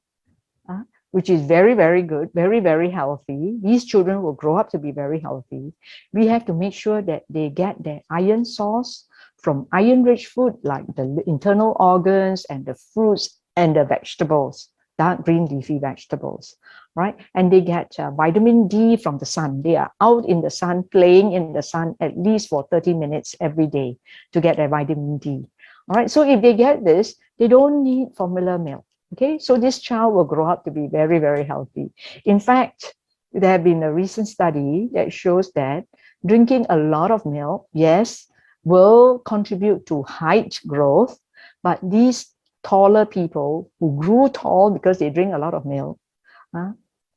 which is very, very good, very, very healthy, these children will grow up to be very healthy. We have to make sure that they get their iron source from iron-rich food, like the internal organs and the fruits and the vegetables, dark green leafy vegetables, right? And they get vitamin D from the sun. They are out in the sun, playing in the sun at least for 30 minutes every day to get their vitamin D. All right, so if they get this, they don't need formula milk. Okay, so this child will grow up to be very, very healthy. In fact, there have been a recent study that shows that drinking a lot of milk, yes, will contribute to height growth, but these taller people who grew tall because they drink a lot of milk,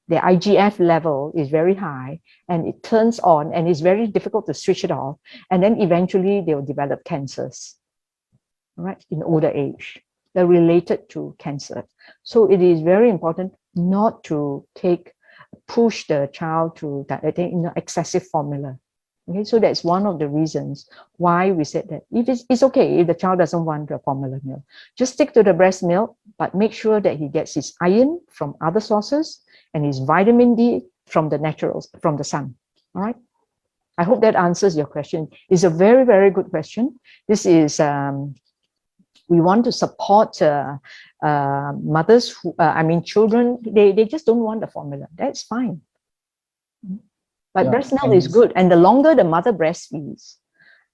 the IGF level is very high and it turns on and it's very difficult to switch it off. And then eventually they'll develop cancers, right, in older age. They're related to cancer. So it is very important not to push the child to excessive formula. Okay, so that's one of the reasons why we said that if it's okay if the child doesn't want the formula milk, just stick to the breast milk, but make sure that he gets his iron from other sources and his vitamin D from the naturals, from the sun. All right. I hope that answers your question. It's a very, very good question. This is, we want to support mothers who, children, they just don't want the formula. That's fine. But breast milk is good. And the longer the mother breastfeeds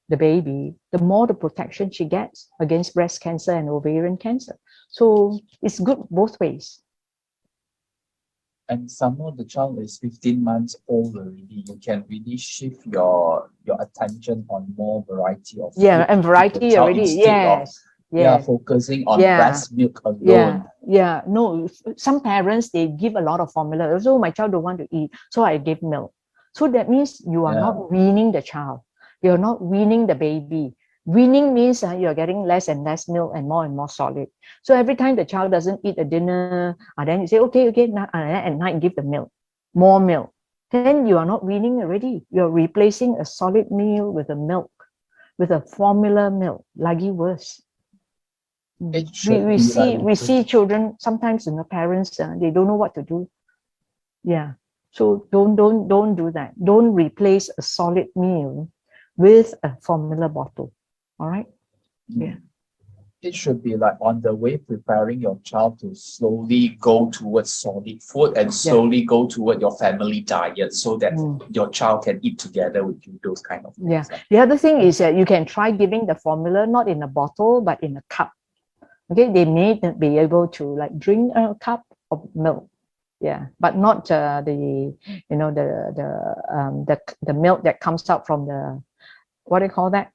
the baby, the more the protection she gets against breast cancer and ovarian cancer. So it's good both ways. And some of the child is 15 months old already. You can really shift your attention on more variety of food and variety already. Yes. Focusing on breast milk alone. No, some parents, they give a lot of formula. So my child don't want to eat, so I give milk. So that means you are not weaning the child. You're not weaning the baby. Weaning means you're getting less and less milk and more solid. So every time the child doesn't eat a dinner, then you say, okay, at night give the milk, more milk. Then you are not weaning already. You're replacing a solid meal with a milk, with a formula milk, lagi worse. We see children, sometimes the parents, they don't know what to do. Yeah. So don't do that. Don't replace a solid meal with a formula bottle. All right. Yeah. It should be like on the way preparing your child to slowly go towards solid food and slowly go toward your family diet so that your child can eat together with you, those kind of things. Yeah. The other thing is that you can try giving the formula not in a bottle but in a cup. Okay, they may be able to like drink a cup of milk. Yeah, but not the milk that comes out from the, what do you call that?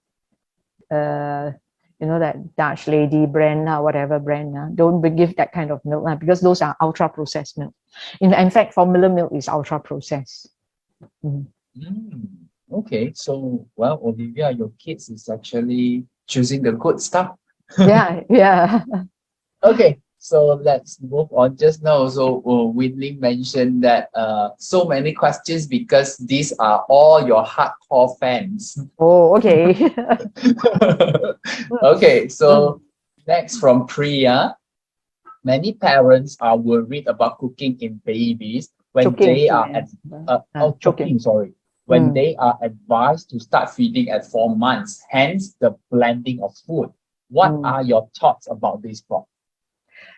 That Dutch Lady brand, whatever brand. Don't give that kind of milk because those are ultra processed milk. In fact, formula milk is ultra processed. Okay, so well, Olivia, your kids is actually choosing the good stuff. Yeah. Okay. So let's move on. Just now, so Weaning mentioned that so many questions because these are all your hardcore fans. Oh, okay. Okay, so next from Priya. Many parents are worried about cooking in babies when they are when they are advised to start feeding at 4 months, hence the blending of food. What are your thoughts about this, Prof?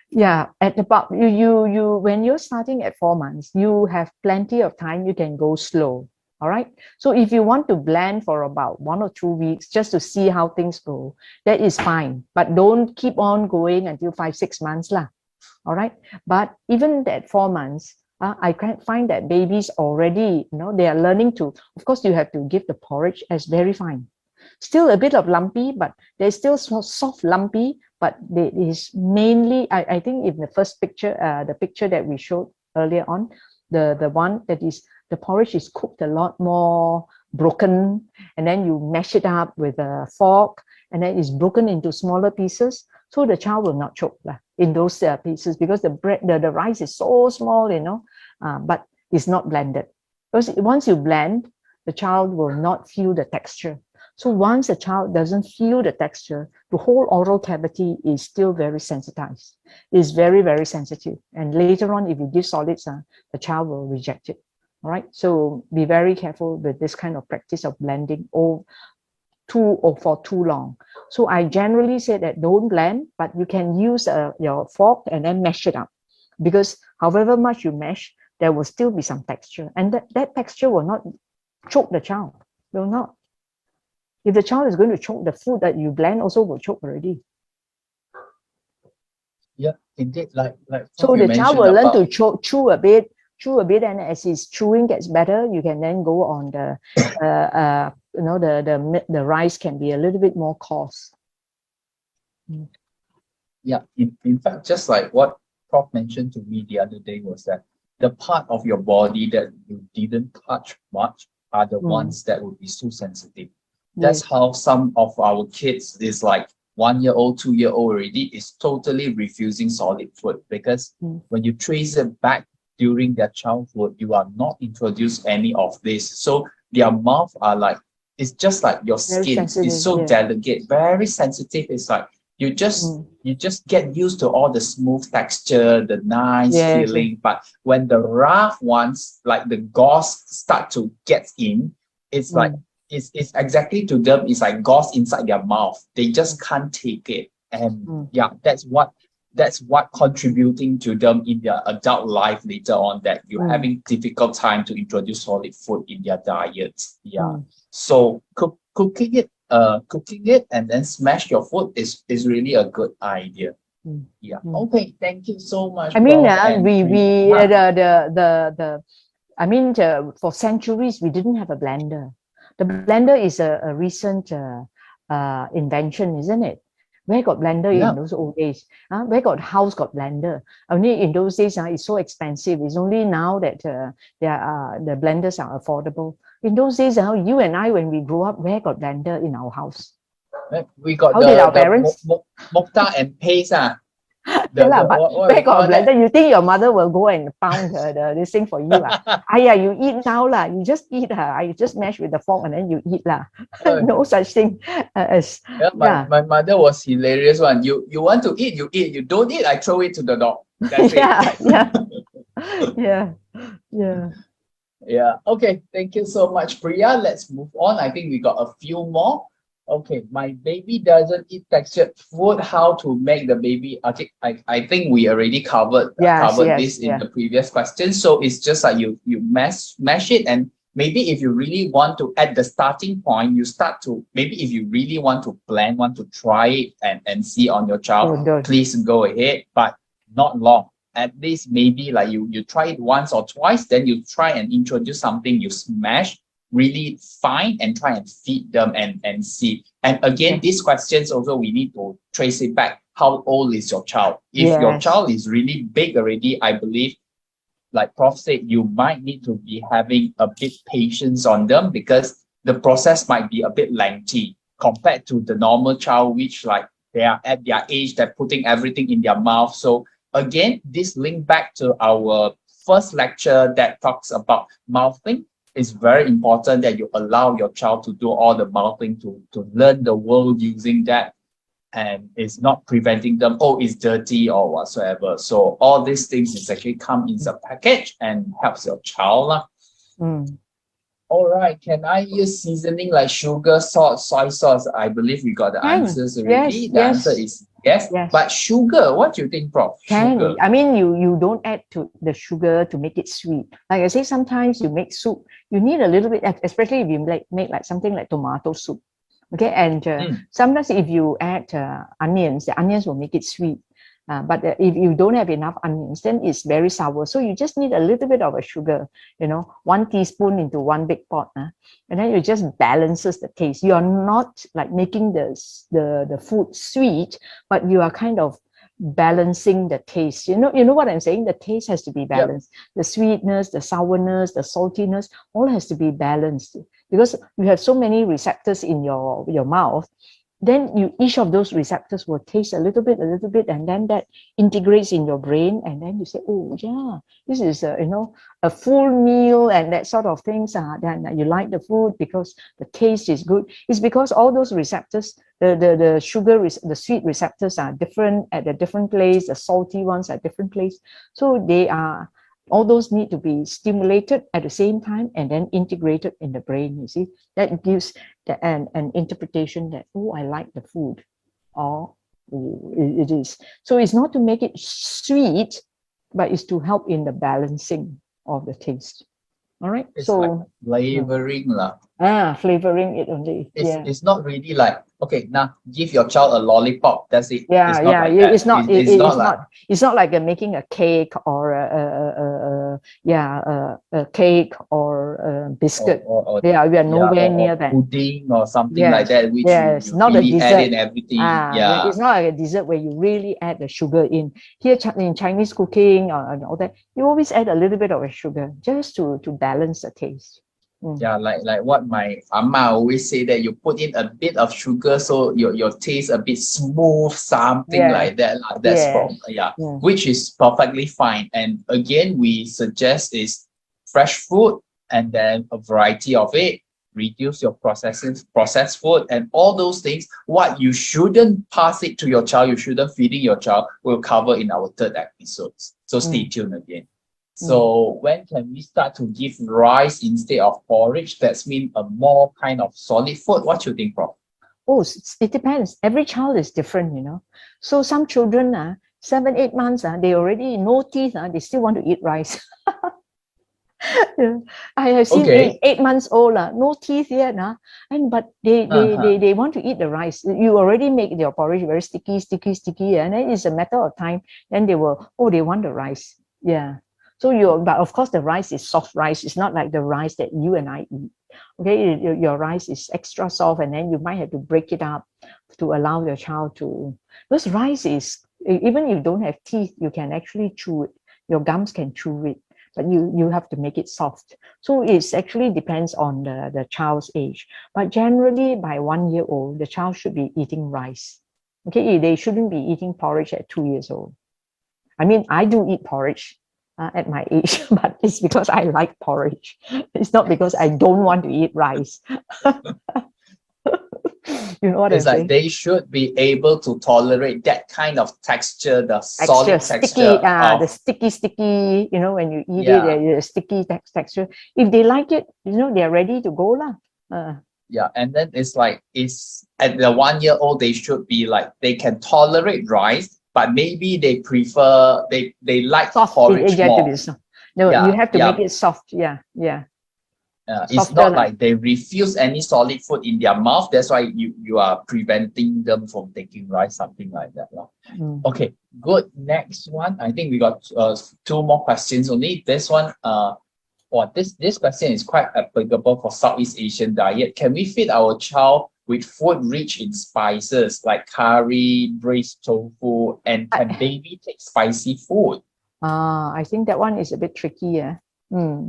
Yeah, at about you when you're starting at 4 months, you have plenty of time. You can go slow. All right. So if you want to blend for about 1 or 2 weeks just to see how things go, that is fine. But don't keep on going until 5, 6 months lah. All right. But even at 4 months, I can find that babies already, they are learning to. Of course, you have to give the porridge as very fine. Still a bit of lumpy, but there's still soft lumpy. But it is mainly, I think in the first picture, the picture that we showed earlier on, the one that is, the porridge is cooked a lot more broken, and then you mash it up with a fork, and then it's broken into smaller pieces, so the child will not choke in those pieces because the rice is so small, but it's not blended. Because once you blend, the child will not feel the texture. So once a child doesn't feel the texture, the whole oral cavity is still very sensitized. It's very, very sensitive. And later on, if you give solids, the child will reject it. All right. So be very careful with this kind of practice of blending for too long. So I generally say that don't blend, but you can use your fork and then mash it up. Because however much you mash, there will still be some texture. And that texture will not choke the child. Will not. If the child is going to choke, the food that you blend also will choke already. Yeah, indeed. Like so the child will learn to chew a bit, and as his chewing gets better, you can then go on the the rice can be a little bit more coarse. Yeah, in fact, just like what Prof mentioned to me the other day was that the part of your body that you didn't touch much are the Mm. ones that would be so sensitive. That's Yes. how some of our kids is like 1 year old, 2 year old already is totally refusing solid food because Mm. when you trace it back during their childhood, you are not introduced any of this. So their mouth are like, it's just like your Very skin. It's sensitive. so Yeah. delicate, very sensitive. It's like you just get used to all the smooth texture, the nice Yes, yes. feeling. But when the rough ones, like the gauze, start to get in, it's like it's exactly to them, it's like gauze inside their mouth. They just can't take it. And yeah, that's what contributing to them in their adult life later on, that you're having difficult time to introduce solid food in their diets. Yeah. So cooking it and then smash your food is really a good idea. Yeah. Okay. Thank you so much. I mean, Prof. And I mean, for centuries we didn't have a blender. The blender is a recent invention, isn't it? Where got blender in those old days? Where got house got blender? Only in those days, it's so expensive. It's only now that the blenders are affordable. In those days, you and I, when we grew up, where got blender in our house? We got How did our parents? Mokta and paste. Where got blender? You think your mother will go and pound this thing for you? You eat now lah. You just eat. You just mash with the fork and then you eat lah. No such thing as. My mother was hilarious one. You want to eat, you eat. You don't eat, I throw it to the dog. That's it. Yeah. Okay. Thank you so much, Priya. Let's move on. I think we got a few more. Okay, my baby doesn't eat textured food. How to make the baby? Okay, I think we already covered this in the previous question. So it's just like you mash it, and maybe if you really want to, at the starting point, you start to, maybe if you really want to plan, want to try it and see on your child, please go ahead, but not long. At least maybe like you try it once or twice, then you try and introduce something you smash really fine and try and feed them and see. And again, these questions also, we need to trace it back. How old is your child? If your child is really big already, I believe, like Prof said, you might need to be having a bit patience on them because the process might be a bit lengthy compared to the normal child, which like they are at their age, they're putting everything in their mouth. So again, this link back to our first lecture that talks about mouthing. It's very important that you allow your child to do all the mouthing to learn the world using that, and it's not preventing them, it's dirty or whatsoever. So all these things is actually come in a package and helps your child. All right, can I use seasoning like sugar, salt, soy sauce? I believe we got the answers already. The answer is yes. But sugar, what do you think, Prof? Sugar. I mean, you don't add to the sugar to make it sweet. Like I say, sometimes you make soup, you need a little bit, especially if you make like something like tomato soup. Okay, and sometimes if you add onions, the onions will make it sweet. But if you don't have enough onions, then it's very sour. So you just need a little bit of a sugar, 1 teaspoon into 1 big pot. And then it just balances the taste. You are not like making the food sweet, but you are kind of balancing the taste. You know what I'm saying? The taste has to be balanced. The sweetness, the sourness, the saltiness, all has to be balanced. Because you have so many receptors in your mouth, then each of those receptors will taste a little bit, and then that integrates in your brain, and then you say, this is a full meal and that sort of things. Then you like the food because the taste is good. It's because all those receptors, the sugar, the sweet receptors are different at a different place. The salty ones are different place. So all those need to be stimulated at the same time and then integrated in the brain. You see, that gives an interpretation that, I like the food, or it is. So it's not to make it sweet, but it's to help in the balancing of the taste. All right. It's like flavoring lah. Flavoring it only. It's not really like, okay, now give your child a lollipop. That's it. It's not like making a cake or a cake or a biscuit. Or We are nowhere near or that. pudding or something Yes, like that, which yes, you not a really add dessert. in everything. Yeah. It's not like a dessert where you really add the sugar in. Here in Chinese cooking and all that, you always add a little bit of a sugar just to balance the taste. Yeah, like what my amma always say, that you put in a bit of sugar so your taste a bit smooth, something like that. That's from which is perfectly fine. And again, we suggest is fresh food and then a variety of it. Reduce your processed food and all those things. What you shouldn't pass it to your child, you shouldn't feeding your child, we'll cover in our third episodes. So stay tuned again. So when can we start to give rice instead of porridge? That's mean a more kind of solid food. What you think, Prof? Oh, it depends. Every child is different, So some children, 7, 8 months, they already no teeth, they still want to eat rice. I have seen 8 months old, no teeth yet, but they want to eat the rice. You already make your porridge very sticky, and then it's a matter of time. Then they want the rice. Yeah. So but of course the rice is soft rice. It's not like the rice that you and I eat. Okay, your rice is extra soft, and then you might have to break it up to allow your child to. Because rice is, even if you don't have teeth, you can actually chew it. Your gums can chew it, but you have to make it soft. So it actually depends on the child's age. But generally, by 1 year old, the child should be eating rice. Okay, they shouldn't be eating porridge at 2 years old. I mean, I do eat porridge at my age, but it's because I like porridge. It's not because I don't want to eat rice. You know what I'm saying? They should be able to tolerate that kind of texture, the solid texture. The sticky, when you eat it, the sticky texture. If they like it, they're ready to go lah. Yeah, and then it's at the 1 year old, they should be they can tolerate rice, but maybe they prefer, they like soft porridge more. No, you have to make it soft. Yeah. It's not like they refuse any solid food in their mouth. That's why you are preventing them from taking rice, something like that. Okay, good. Next one. I think we got 2 more questions only. This one, this question is quite applicable for Southeast Asian diet. Can we feed our child with food rich in spices like curry, braised tofu, and can baby take spicy food? I think that one is a bit tricky.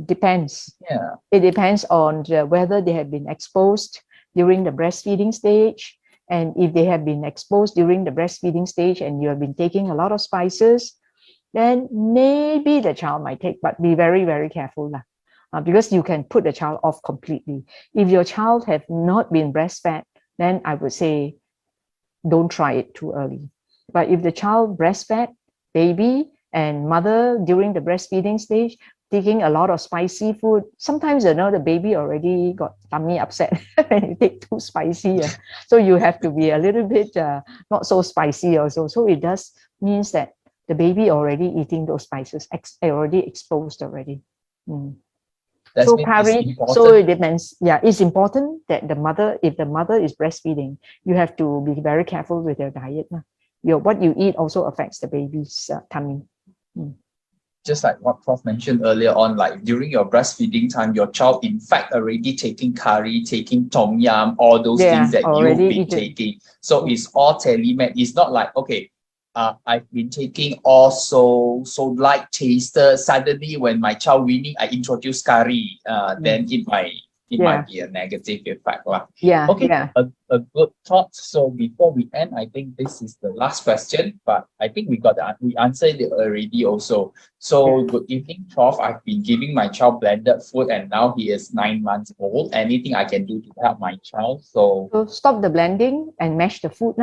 Depends. Yeah. It depends on whether they have been exposed during the breastfeeding stage. And if they have been exposed during the breastfeeding stage and you have been taking a lot of spices, then maybe the child might take, but be very, very careful. Because you can put the child off completely. If your child have not been breastfed, then I would say don't try it too early. But if the child breastfed, baby and mother during the breastfeeding stage, taking a lot of spicy food, sometimes the baby already got tummy upset when you take too spicy. So you have to be a little bit not so spicy also. So it does means that the baby already eating those spices, already exposed already. So curry, so it depends. Yeah, it's important that if the mother is breastfeeding, you have to be very careful with your diet. What you eat also affects the baby's tummy. Just like what Prof mentioned earlier on, during your breastfeeding time, your child in fact already taking curry, taking tom yum, all those things that you've been taking. So it's all tailor-made. It's not like, okay, I've been taking all so light tasted. Suddenly, when my child weaning, I introduce curry. Then it might be a negative effect. A good thought. So before we end, I think this is the last question, but I think we answered it already also. So good evening, Prof. I've been giving my child blended food and now he is 9 months old. Anything I can do to help my child? So stop the blending and mash the food.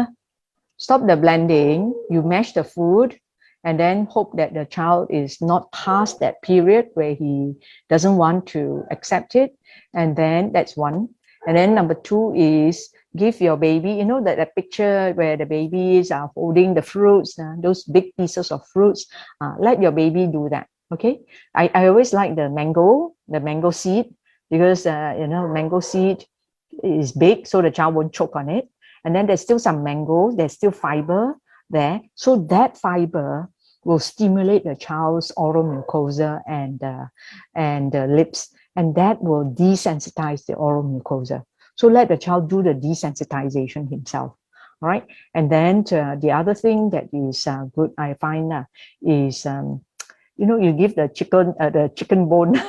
Stop the blending, you mash the food, and then hope that the child is not past that period where he doesn't want to accept it. And then that's one. And then number 2 is give your baby, that picture where the babies are holding the fruits, those big pieces of fruits, let your baby do that. Okay. I always like the mango seed, because, mango seed is big, so the child won't choke on it. And then there's still some mango, there's still fiber there. So that fiber will stimulate the child's oral mucosa and the lips, and that will desensitize the oral mucosa. So let the child do the desensitization himself. All right. And then the other thing that is good, I find, is you give the chicken bone.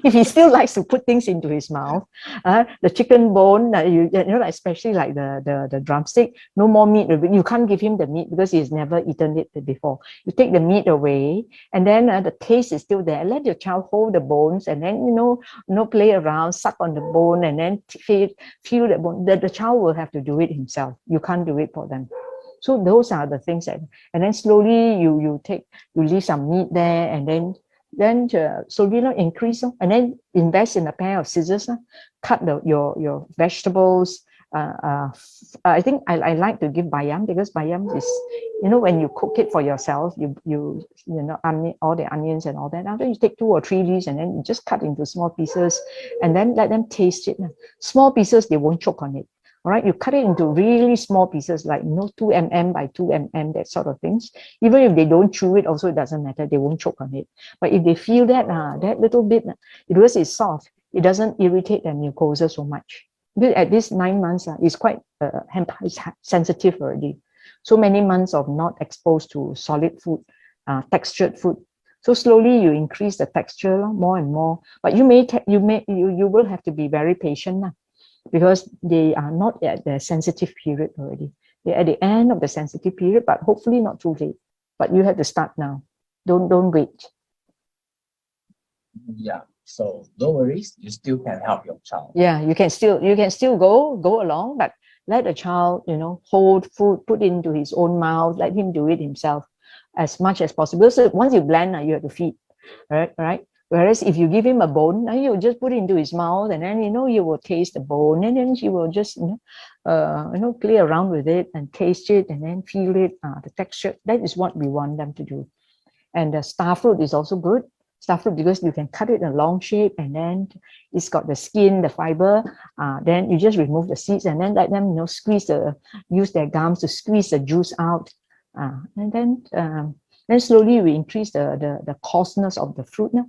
If he still likes to put things into his mouth, the chicken bone, especially like the drumstick, no more meat. You can't give him the meat because he's never eaten it before. You take the meat away, and then the taste is still there. Let your child hold the bones, and then play around, suck on the bone, and then feel the bone. The child will have to do it himself. You can't do it for them. So those are the things and then slowly you leave some meat there, and then slowly increase, and then invest in a pair of scissors, cut your vegetables. I think I like to give bayam, because bayam is, when you cook it for yourself, all the onions and all that. After you take 2 or 3 leaves, and then you just cut into small pieces, and then let them taste it. Small pieces, they won't choke on it. All right, you cut it into really small pieces, like 2 mm by 2 mm, that sort of things. Even if they don't chew it, also it doesn't matter, they won't choke on it. But if they feel that that little bit, because it's soft, it doesn't irritate their mucosa so much. Because at this 9 months, it's quite sensitive already. So many months of not exposed to solid food, textured food. So slowly you increase the texture more and more. But you will have to be very patient now, because they are not at the sensitive period already. They're at the end of the sensitive period, but hopefully not too late. But you have to start now. Don't wait. Yeah. So no worries. You still can help your child. Yeah, you can still go along, but let the child, hold food, put into his own mouth, let him do it himself as much as possible. So once you blend, you have to feed, right? Whereas if you give him a bone, now you just put it into his mouth, and then you will taste the bone, and then he will just play around with it and taste it, and then feel it, the texture. That is what we want them to do. And the star fruit is also good. Star fruit, because you can cut it in a long shape, and then it's got the skin, the fiber. Then you just remove the seeds, and then let them use their gums to squeeze the juice out, and then slowly we increase the coarseness of the fruit now.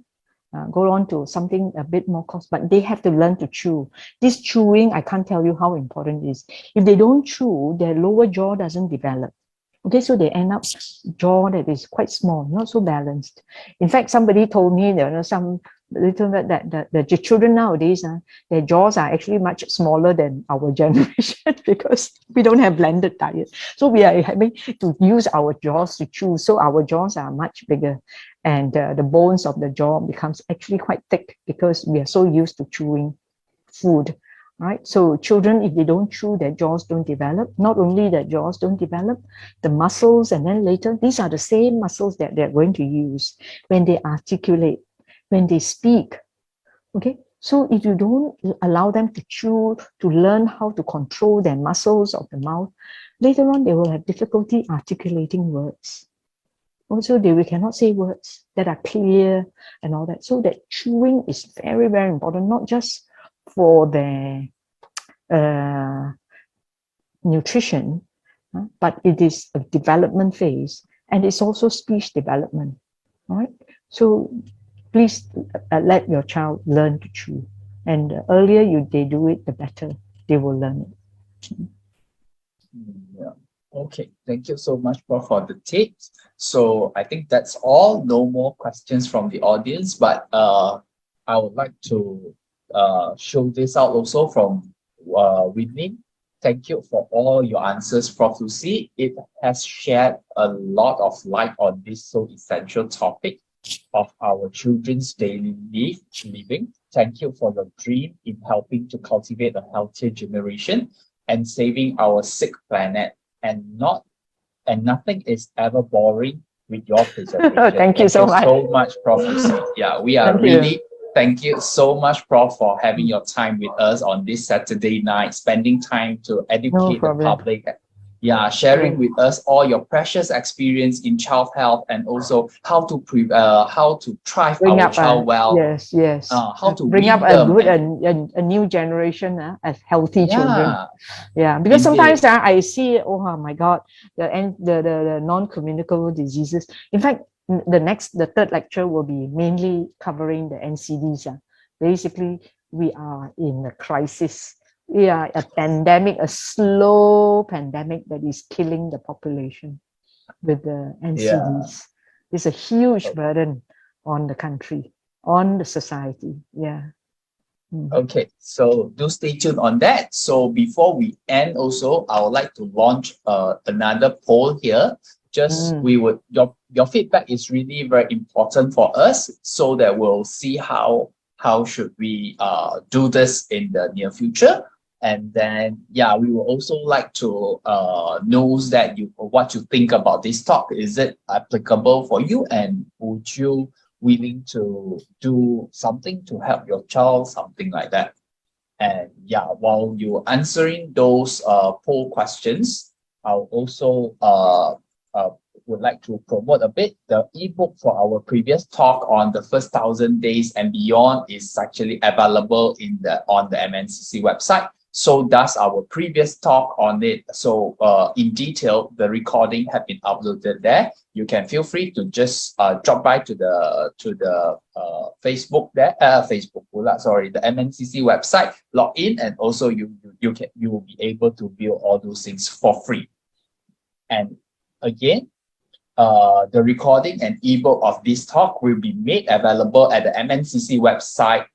Go on to something a bit more coarse, but they have to learn to chew. This chewing, I can't tell you how important it is. If they don't chew, their lower jaw doesn't develop. Okay, so they end up jaw that is quite small, not so balanced. In fact, somebody told me some little bit that the children nowadays, their jaws are actually much smaller than our generation, because we don't have blended diet. So we are having to use our jaws to chew. So our jaws are much bigger, and the bones of the jaw becomes actually quite thick, because we are so used to chewing food. Right? So children, if they don't chew, their jaws don't develop. Not only their jaws don't develop, the muscles, and then later, these are the same muscles that they're going to use when they articulate, when they speak. Okay, so if you don't allow them to chew, to learn how to control their muscles of the mouth, later on they will have difficulty articulating words. Also, we cannot say words that are clear and all that. So that chewing is very, very important, not just for their nutrition, but it is a development phase, and it's also speech development. All right, so please let your child learn to chew, and the earlier they do it, the better they will learn it. Yeah. Okay, thank you so much, Prof, for the tips. So I think that's all. No more questions from the audience, but I would like to show this out also from Weaning. Thank you for all your answers, Prof. Lucy. It has shared a lot of light on this so essential topic of our children's daily living. Thank you for your dream in helping to cultivate a healthier generation and saving our sick planet. And nothing is ever boring with your presentation. Thank you so much, Prof. Lucy. Yeah, we are thank you so much, Prof, for having your time with us on this Saturday night, spending time to educate the public sharing with us all your precious experience in child health, and also how to thrive Bring our up child well, yes, how to bring up wean a them, good and a new generation as healthy children. yeah, Because indeed. sometimes I see, oh my God, the non-communicable diseases. In fact, the third lecture will be mainly covering the NCDs. Basically, we are in a crisis. We are a pandemic, a slow pandemic that is killing the population with the NCDs. It's a huge burden on the country, on the society. Okay, so do stay tuned on that. So before we end, also I would like to launch another poll here. Just your feedback is really very important for us, so that we'll see how should we do this in the near future. And then we will also like to know that what you think about this talk. Is it applicable for you, and would you willing to do something to help your child, something like that? And while you're answering those poll questions, I'll also would like to promote a bit. The ebook for our previous talk on the first 1,000 days and beyond is actually available on the MNCC website. So does our previous talk on it. So in detail, the recording have been uploaded there. You can feel free to just drop by to the Facebook there, the MNCC website, log in, and also you will be able to view all those things for free. And again, the recording and ebook of this talk will be made available at the MNCC website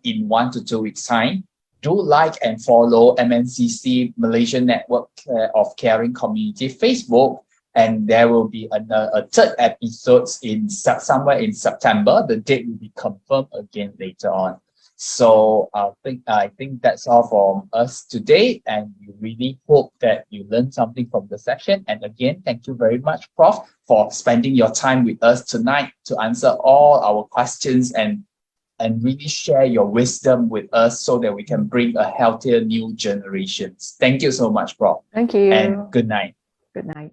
in 1 to 2 weeks' time. Do like and follow MNCC Malaysian Network of Caring Community Facebook, and there will be a third episode somewhere in September. The date will be confirmed again later on. So I think that's all from us today, and we really hope that you learned something from the session. And again, thank you very much, Prof, for spending your time with us tonight to answer all our questions and really share your wisdom with us, so that we can bring a healthier new generations. Thank you so much, Prof. Thank you. And good night. Good night.